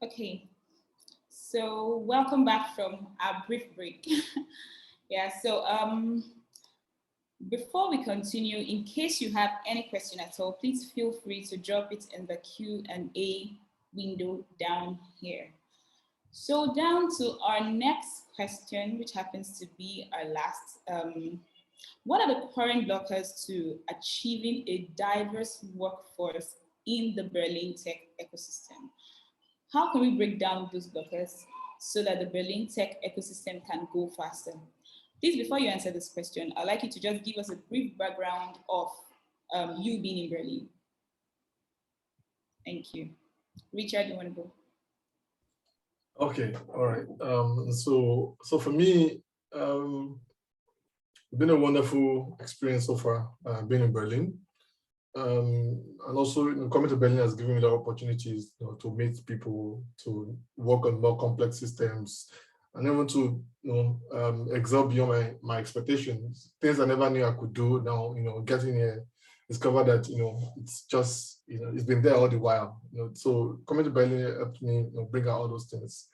Okay, so welcome back from our brief break. Before we continue, in case you have any question at all, please feel free to drop it in the Q&A window down here. So down to our next question, which happens to be our last. What are the current blockers to achieving a diverse workforce in the Berlin tech ecosystem? How can we break down those blockers so that the Berlin tech ecosystem can go faster? Please, before you answer this question, I'd like you to just give us a brief background of you being in Berlin. Thank you. Richard, you want to go? Okay, all right. So for me, it's been a wonderful experience so far, being in Berlin. And also, coming to Berlin has given me the opportunities to meet people, to work on more complex systems, and even to excel beyond my expectations. Things I never knew I could do. Now, getting here, discover that it's just it's been there all the while. So coming to Berlin helped me bring out all those things.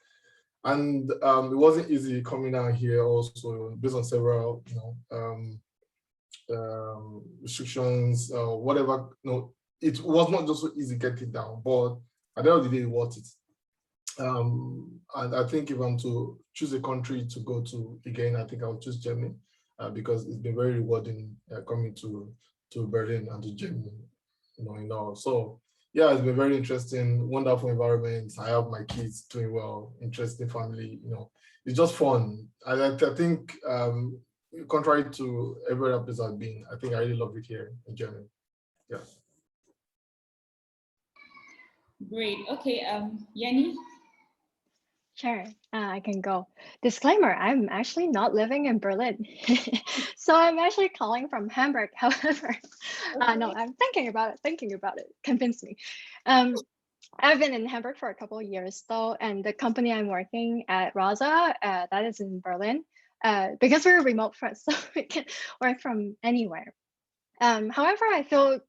And it wasn't easy coming down here also based on several restrictions, whatever. It was not just so easy getting down, but at the end of the day, it was it. And I think if I'm to choose a country to go to again, I think I'll choose Germany because it's been very rewarding coming to Berlin and to Germany. So yeah, it's been very interesting, wonderful environment. I have my kids doing well, interesting family. It's just fun. I think contrary to every other place I've been, I think I really love it here in Germany. Yeah. Great. Okay, Yenny. Sure, I can go. Disclaimer, I'm actually not living in Berlin. So I'm actually calling from Hamburg. However, no, I'm thinking about it. Convince me. I've been in Hamburg for a couple of years though, and the company I'm working at, Rasa, that is in Berlin. Because we're remote first, so we can work from anywhere. However, I feel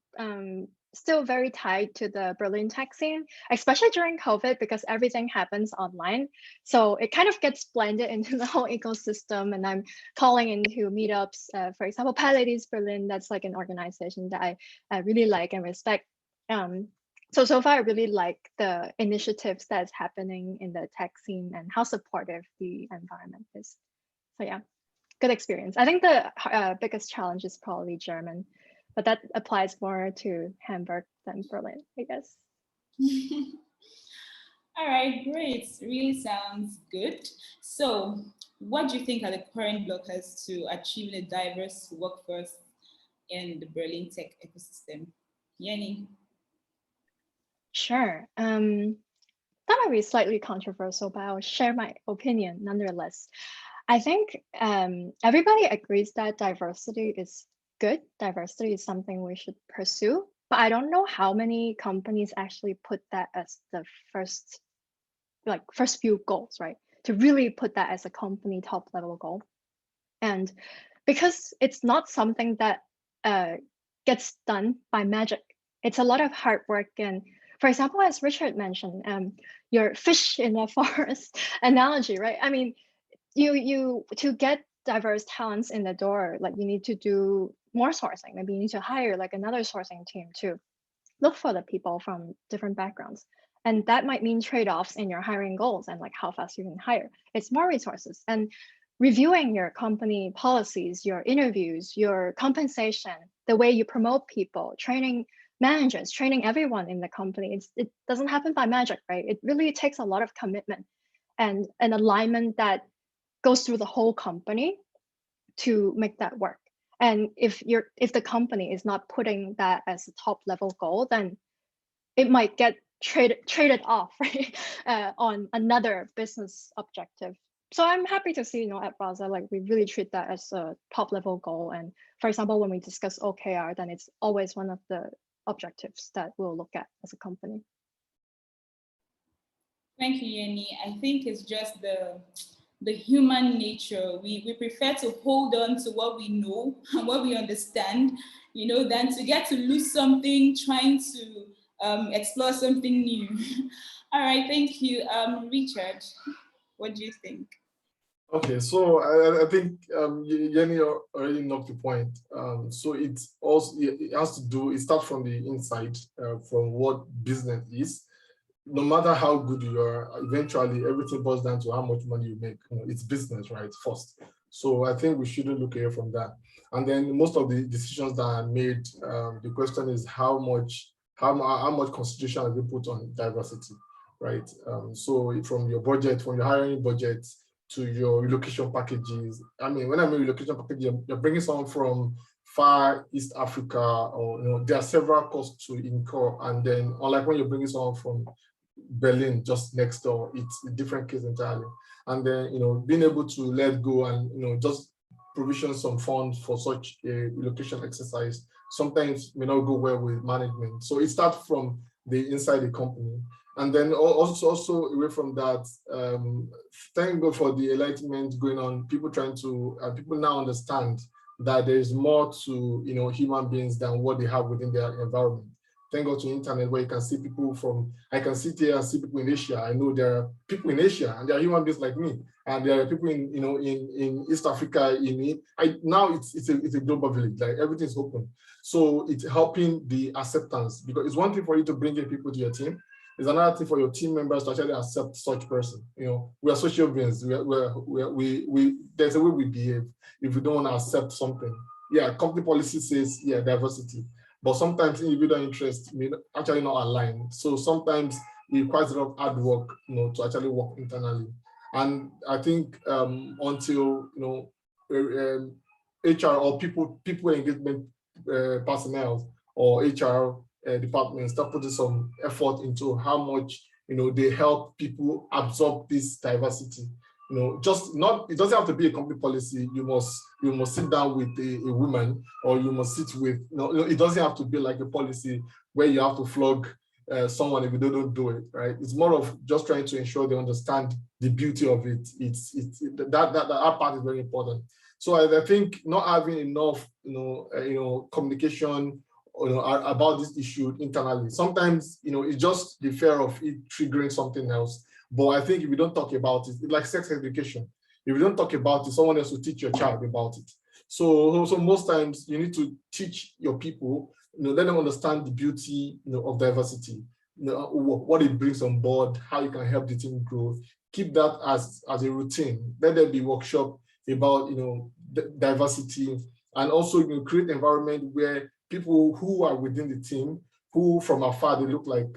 still very tied to the Berlin tech scene, especially during COVID, because everything happens online. So it kind of gets blended into the whole ecosystem. And I'm calling into meetups, for example, Catalyses Berlin, that's like an organization that I really like and respect. So far, I really like the initiatives that's happening in the tech scene and how supportive the environment is. So yeah, good experience. I think the biggest challenge is probably German, but that applies more to Hamburg than Berlin, I guess. All right, great. Really sounds good. So what do you think are the current blockers to achieving a diverse workforce in the Berlin tech ecosystem? Yenny? Sure. That might be slightly controversial, but I'll share my opinion nonetheless. I think everybody agrees that diversity is good. Diversity is something we should pursue, but I don't know how many companies actually put that as the first few goals, right? To really put that as a company top level goal. And because it's not something that gets done by magic, it's a lot of hard work. And for example, as Richard mentioned, your fish in the forest analogy, right? I mean, you to get diverse talents in the door, like you need to do more sourcing. Maybe you need to hire like another sourcing team to look for the people from different backgrounds. And that might mean trade-offs in your hiring goals and like how fast you can hire. It's more resources. And reviewing your company policies, your interviews, your compensation, the way you promote people, training managers, training everyone in the company. It doesn't happen by magic, right? It really takes a lot of commitment and an alignment that goes through the whole company to make that work. And if the company is not putting that as a top level goal, then it might get traded off, right, on another business objective. So I'm happy to see, at Rasa, like we really treat that as a top level goal. And for example, when we discuss OKR, then it's always one of the objectives that we'll look at as a company. Thank you, Yenny. I think it's just the human nature. We prefer to hold on to what we know and what we understand, than to get to lose something trying to explore something new. All right, thank you. Richard, what do you think? Okay, so I think Yenny already knocked the point. So it starts from the inside, from what business is. No matter how good you are, eventually everything boils down to how much money you make. It's business, right? First. So I think we shouldn't look away from that. And then most of the decisions that are made, the question is how much consideration have you put on diversity, right? So from your budget, from your hiring budget to your relocation packages. I mean, when I mean relocation package, you're bringing someone from far East Africa, or there are several costs to incur. And then, unlike when you're bringing someone from Berlin just next door, it's a different case entirely. And then, being able to let go and just provision some funds for such a relocation exercise sometimes may not go well with management. So it starts from the inside the company. And then also away from that, thank God for the enlightenment going on. People now understand that there is more to human beings than what they have within their environment. Thank God to the internet, where you can see people I can sit here and see people in Asia. I know there are people in Asia and they are human beings like me. And there are people in East Africa. Now it's a global village, like everything's open. So it's helping the acceptance, because it's one thing for you to bring in people to your team. It's another thing for your team members to actually accept such person. We are social beings. There's a way we behave if we don't want to accept something. Yeah, company policy says, diversity. But sometimes individual interests may actually not align. So sometimes it requires a lot of hard work, to actually work internally. And I think until HR or people engagement personnel or HR departments start putting some effort into how much they help people absorb this diversity. It doesn't have to be a company policy. You must sit down with a woman, or you must sit with, it doesn't have to be like a policy where you have to flog someone if they don't do it, right? It's more of just trying to ensure they understand the beauty of it. That part is very important. So I think not having enough, communication, about this issue internally. Sometimes, it's just the fear of it triggering something else. But I think if we don't talk about it, it's like sex education. If you don't talk about it, someone else will teach your child about it. So most times you need to teach your people, let them understand the beauty, of diversity, what it brings on board, how you can help the team grow. Keep that as a routine. Let there be workshop about, diversity, and also create an environment where people who are within the team, who from afar they look like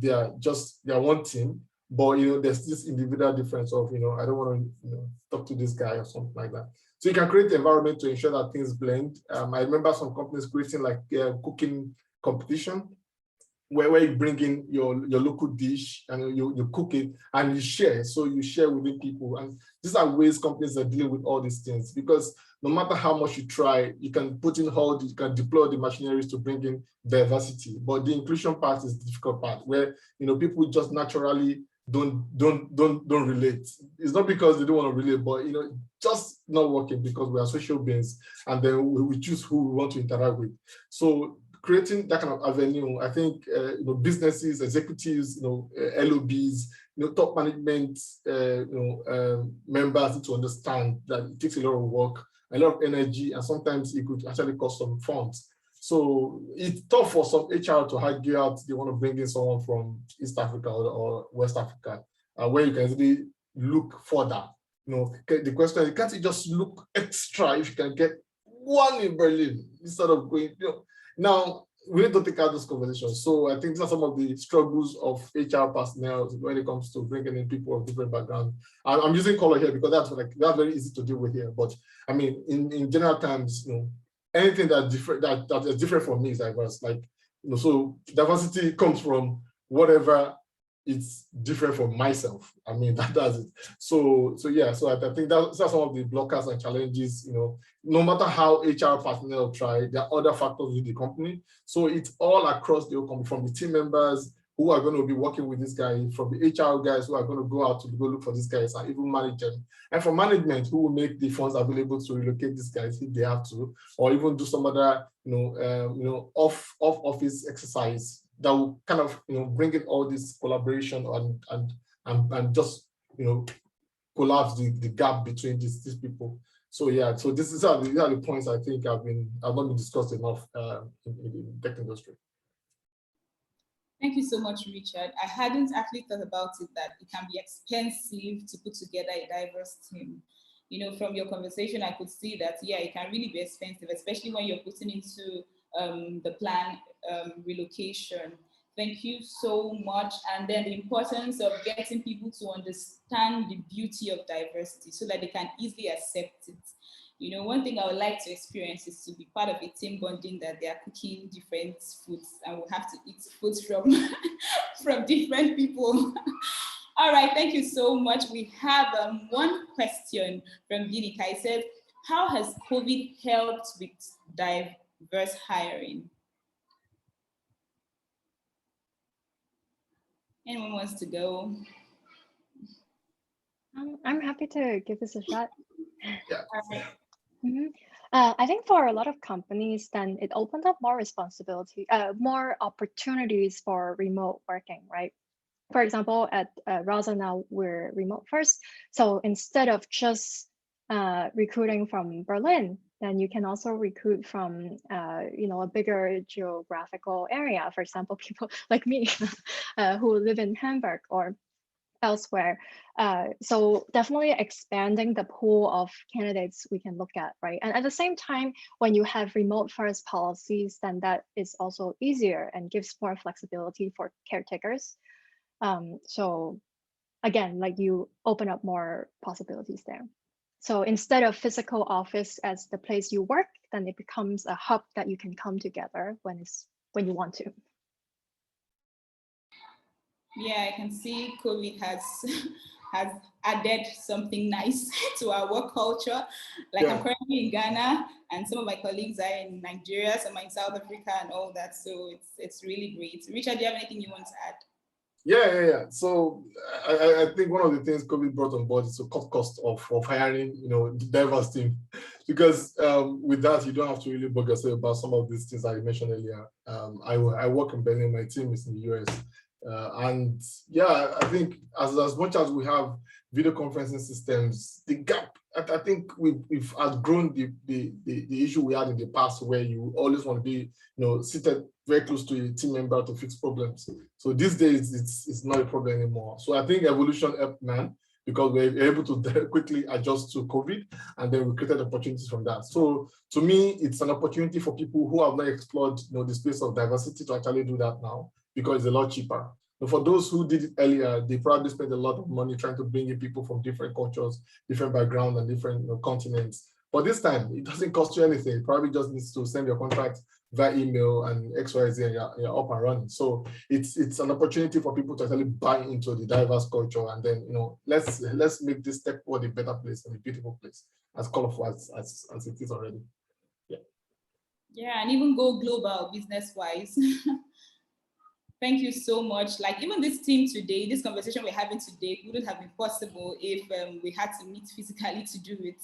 they are one team, but there's this individual difference of I don't want to talk to this guy or something like that. So you can create the environment to ensure that things blend. I remember some companies creating like cooking competition, where you bring in your local dish and you cook it and you share. So you share with the people. And these are ways companies are dealing with all these things, because no matter how much you try, you can put in hold, you can deploy the machineries to bring in diversity. But the inclusion part is the difficult part, where people just naturally don't relate. It's not because they don't want to relate, but just not working, because we are social beings, and then we choose who we want to interact with. So creating that kind of avenue, I think businesses, executives, LOBs, top management, members need to understand that it takes a lot of work, a lot of energy, and sometimes it could actually cost some funds. So it's tough for some HR to argue out they want to bring in someone from East Africa or West Africa, where you can really look further. The question is, can't you just look extra if you can get one in Berlin instead of going, Now, we need to take out this conversation. So I think these are some of the struggles of HR personnel when it comes to bringing in people of different backgrounds. I'm using color here because that's very easy to deal with here. But I mean, in general terms, anything that's different that is different from me is diverse. Like, so diversity comes from whatever it's different from myself. I mean, that's it. So yeah, so I think that's some of the blockers and challenges, no matter how HR personnel try, there are other factors in the company. So it's all across the company, from the team members who are going to be working with this guy, from the HR guys who are going to go out to go look for these guys and even manage them. And from management, who will make the funds available to relocate these guys if they have to, or even do some other, off office exercise that will kind of, bring in all this collaboration and just, collapse the gap between these people. So yeah, so these are the points I think have not been discussed enough in the tech industry. Thank you so much, Richard. I hadn't actually thought about it, that it can be expensive to put together a diverse team. From your conversation, I could see that, yeah, it can really be expensive, especially when you're putting into the plan relocation. Thank you so much. And then the importance of getting people to understand the beauty of diversity so that they can easily accept it. One thing I would like to experience is to be part of a team bonding that they are cooking different foods and we'll have to eat foods from, from different people. All right, thank you so much. We have one question from Yenny. It says, how has COVID helped with diverse hiring? Anyone wants to go? I'm happy to give this a shot. Yeah. I think for a lot of companies, then it opened up more responsibility, more opportunities for remote working, right? For example, at Rasa now, we're remote first. So instead of just recruiting from Berlin, then you can also recruit from a bigger geographical area. For example, people like me who live in Hamburg or elsewhere. So definitely expanding the pool of candidates we can look at, right? And at the same time, when you have remote first policies, then that is also easier and gives more flexibility for caretakers. So again, like you open up more possibilities there. So instead of physical office as the place you work, then it becomes a hub that you can come together when you want to. Yeah, I can see COVID has added something nice to our work culture. Like I'm currently in Ghana and some of my colleagues are in Nigeria, some are in South Africa and all that. So it's really great. Richard, do you have anything you want to add? Yeah. So I think one of the things COVID brought on board is to cut cost of hiring, the diverse team, because with that you don't have to really bug yourself about some of these things I mentioned earlier. I work in Berlin, my team is in the US, and yeah, I think as much as we have video conferencing systems, the gap, I think we've outgrown the issue we had in the past, where you always want to be seated very close to a team member to fix problems. So these days it's not a problem anymore. So I think evolution helped man, because we're able to quickly adjust to COVID, and then we created opportunities from that. So to me, it's an opportunity for people who have not explored the space of diversity to actually do that now, because it's a lot cheaper. for those who did it earlier, they probably spent a lot of money trying to bring in people from different cultures, different backgrounds, and different continents. But this time, it doesn't cost you anything. It probably just needs to send your contract via email and XYZ, and you're up and running. So it's an opportunity for people to actually buy into the diverse culture, and then let's make this tech world a better place and a beautiful place, as colorful as it is already. Yeah, and even go global business-wise. Thank you so much. Like even this team today, this conversation we're having today wouldn't have been possible if we had to meet physically to do it.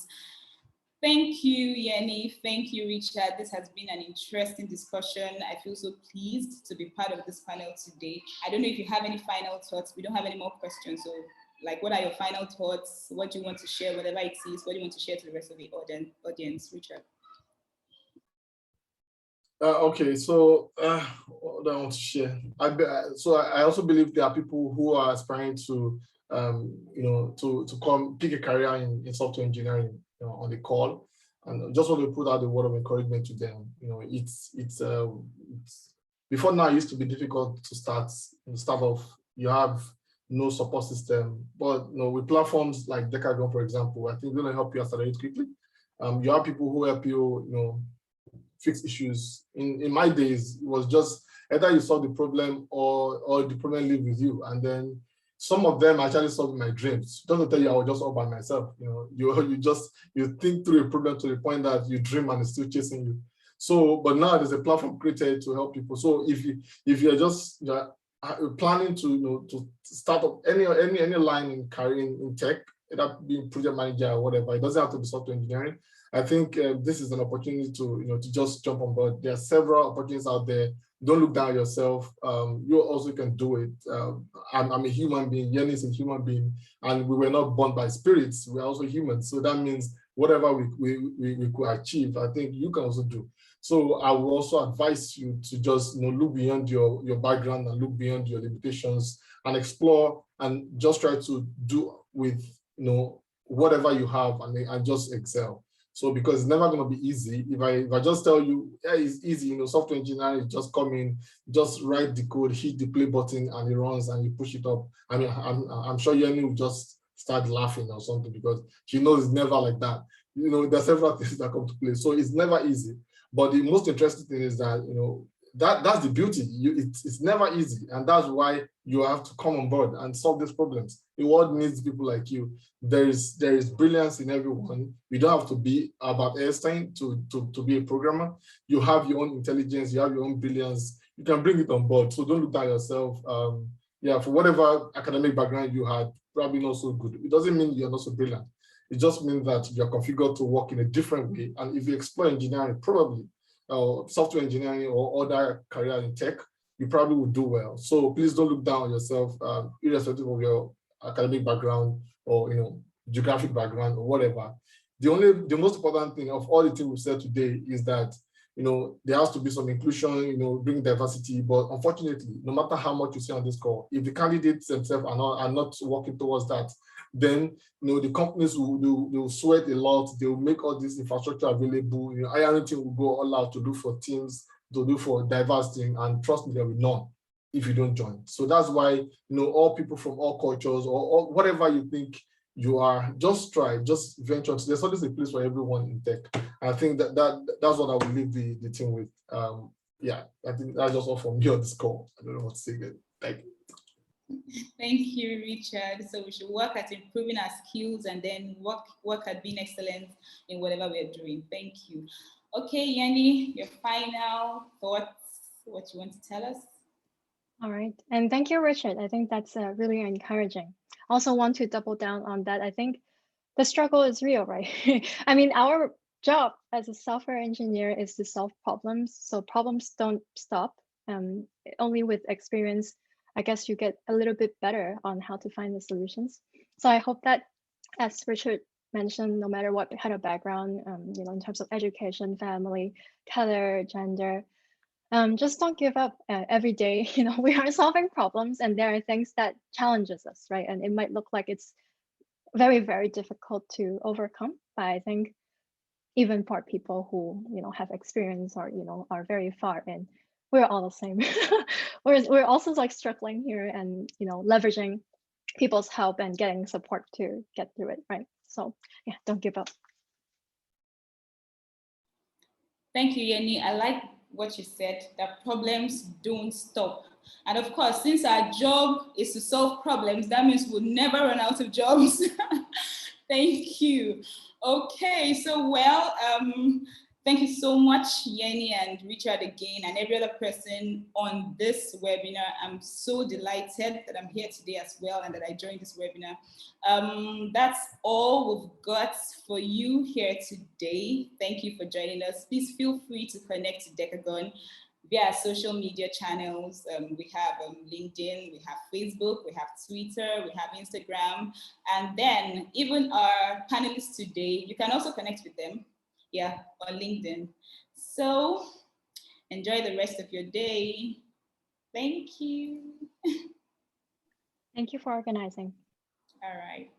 Thank you, Yenny. Thank you, Richard. This has been an interesting discussion. I feel so pleased to be part of this panel today. I don't know if you have any final thoughts. We don't have any more questions. So like, what are your final thoughts? What do you want to share, whatever it is? What do you want to share to the rest of the audience, Richard? Okay, so what do I want to share? I also believe there are people who are aspiring to, to come pick a career in software engineering, on the call, and just want to put out a word of encouragement to them. It's before now it used to be difficult to start off. You have no support system, but with platforms like Decagon, for example, I think they're going to help you accelerate quickly. You have people who help you, fix issues. In my days, it was just either you solve the problem or the problem live with you. And then some of them actually solved my dreams. Don't tell you I was just all by myself. You think through a problem to the point that you dream and it's still chasing you. So, but now there's a platform created to help people. So if you're just planning to start up any line in career in tech, either being project manager or whatever, it doesn't have to be software engineering. I think this is an opportunity to just jump on board. There are several opportunities out there. Don't look down yourself. You also can do it. I'm a human being. Yenny is a human being, and we were not born by spirits. We're also humans. So that means whatever we could achieve, I think you can also do. So I will also advise you to just look beyond your background and look beyond your limitations and explore and just try to do with whatever you have and just excel. So because it's never going to be easy. If I just tell you, yeah, it's easy, software engineering, just come in, just write the code, hit the play button, and it runs, and you push it up. I mean, I'm sure Yenny will just start laughing or something because she knows it's never like that. There are several things that come to play. So it's never easy. But the most interesting thing is that, that's the beauty. It's never easy. And that's why you have to come on board and solve these problems. The world needs people like you. There is brilliance in everyone. You don't have to be about Einstein to be a programmer. You have your own intelligence. You have your own brilliance. You can bring it on board. So don't look at yourself. For whatever academic background you had, probably not so good. It doesn't mean you're not so brilliant. It just means that you're configured to work in a different way. And if you explore engineering, probably software engineering or other career in tech, you probably will do well. So please don't look down on yourself, irrespective of your academic background or geographic background or whatever. The most important thing of all the things we've said today is that there has to be some inclusion, bring diversity. But unfortunately, no matter how much you say on this call, if the candidates themselves are not working towards that, then the companies will sweat a lot. They will make all this infrastructure available. Hiring team will go all out to look for teams, to look for diverse team, and trust me, there will be none if you don't join. So that's why all people from all cultures or whatever you think you are, just try, just venture. There's always a place for everyone in tech. I think that's what I will leave the team with. I think that's just all from me on this call. I don't know what to say again. Thank you. Thank you, Richard. So we should work at improving our skills and then work at being excellent in whatever we're doing. Thank you. Okay, Yenny, your final thoughts, what you want to tell us? All right, and thank you, Richard. I think that's really encouraging. Also want to double down on that. I think the struggle is real, right? I mean, our job as a software engineer is to solve problems. So problems don't stop. Only with experience, I guess you get a little bit better on how to find the solutions. So I hope that, as Richard mentioned, no matter what kind of background, in terms of education, family, color, gender, just don't give up every day. We are solving problems and there are things that challenges us, right? And it might look like it's very, very difficult to overcome, but I think even for people who, have experience or, are very far in, we're all the same. we're also like struggling here and, you know, leveraging people's help and getting support to get through it, right? So yeah, don't give up. Thank you, Yenny. I like what you said, that problems don't stop. And of course, since our job is to solve problems, that means we'll never run out of jobs. Thank you. Okay, so well, thank you so much, Yenny and Richard again, and every other person on this webinar. I'm so delighted that I'm here today as well and that I joined this webinar. That's all we've got for you here today. Thank you for joining us. Please feel free to connect to Decagon via social media channels. We have LinkedIn, we have Facebook, we have Twitter, we have Instagram, and then even our panelists today, you can also connect with them, yeah, on LinkedIn. So enjoy the rest of your day. Thank you. Thank you for organizing. All right.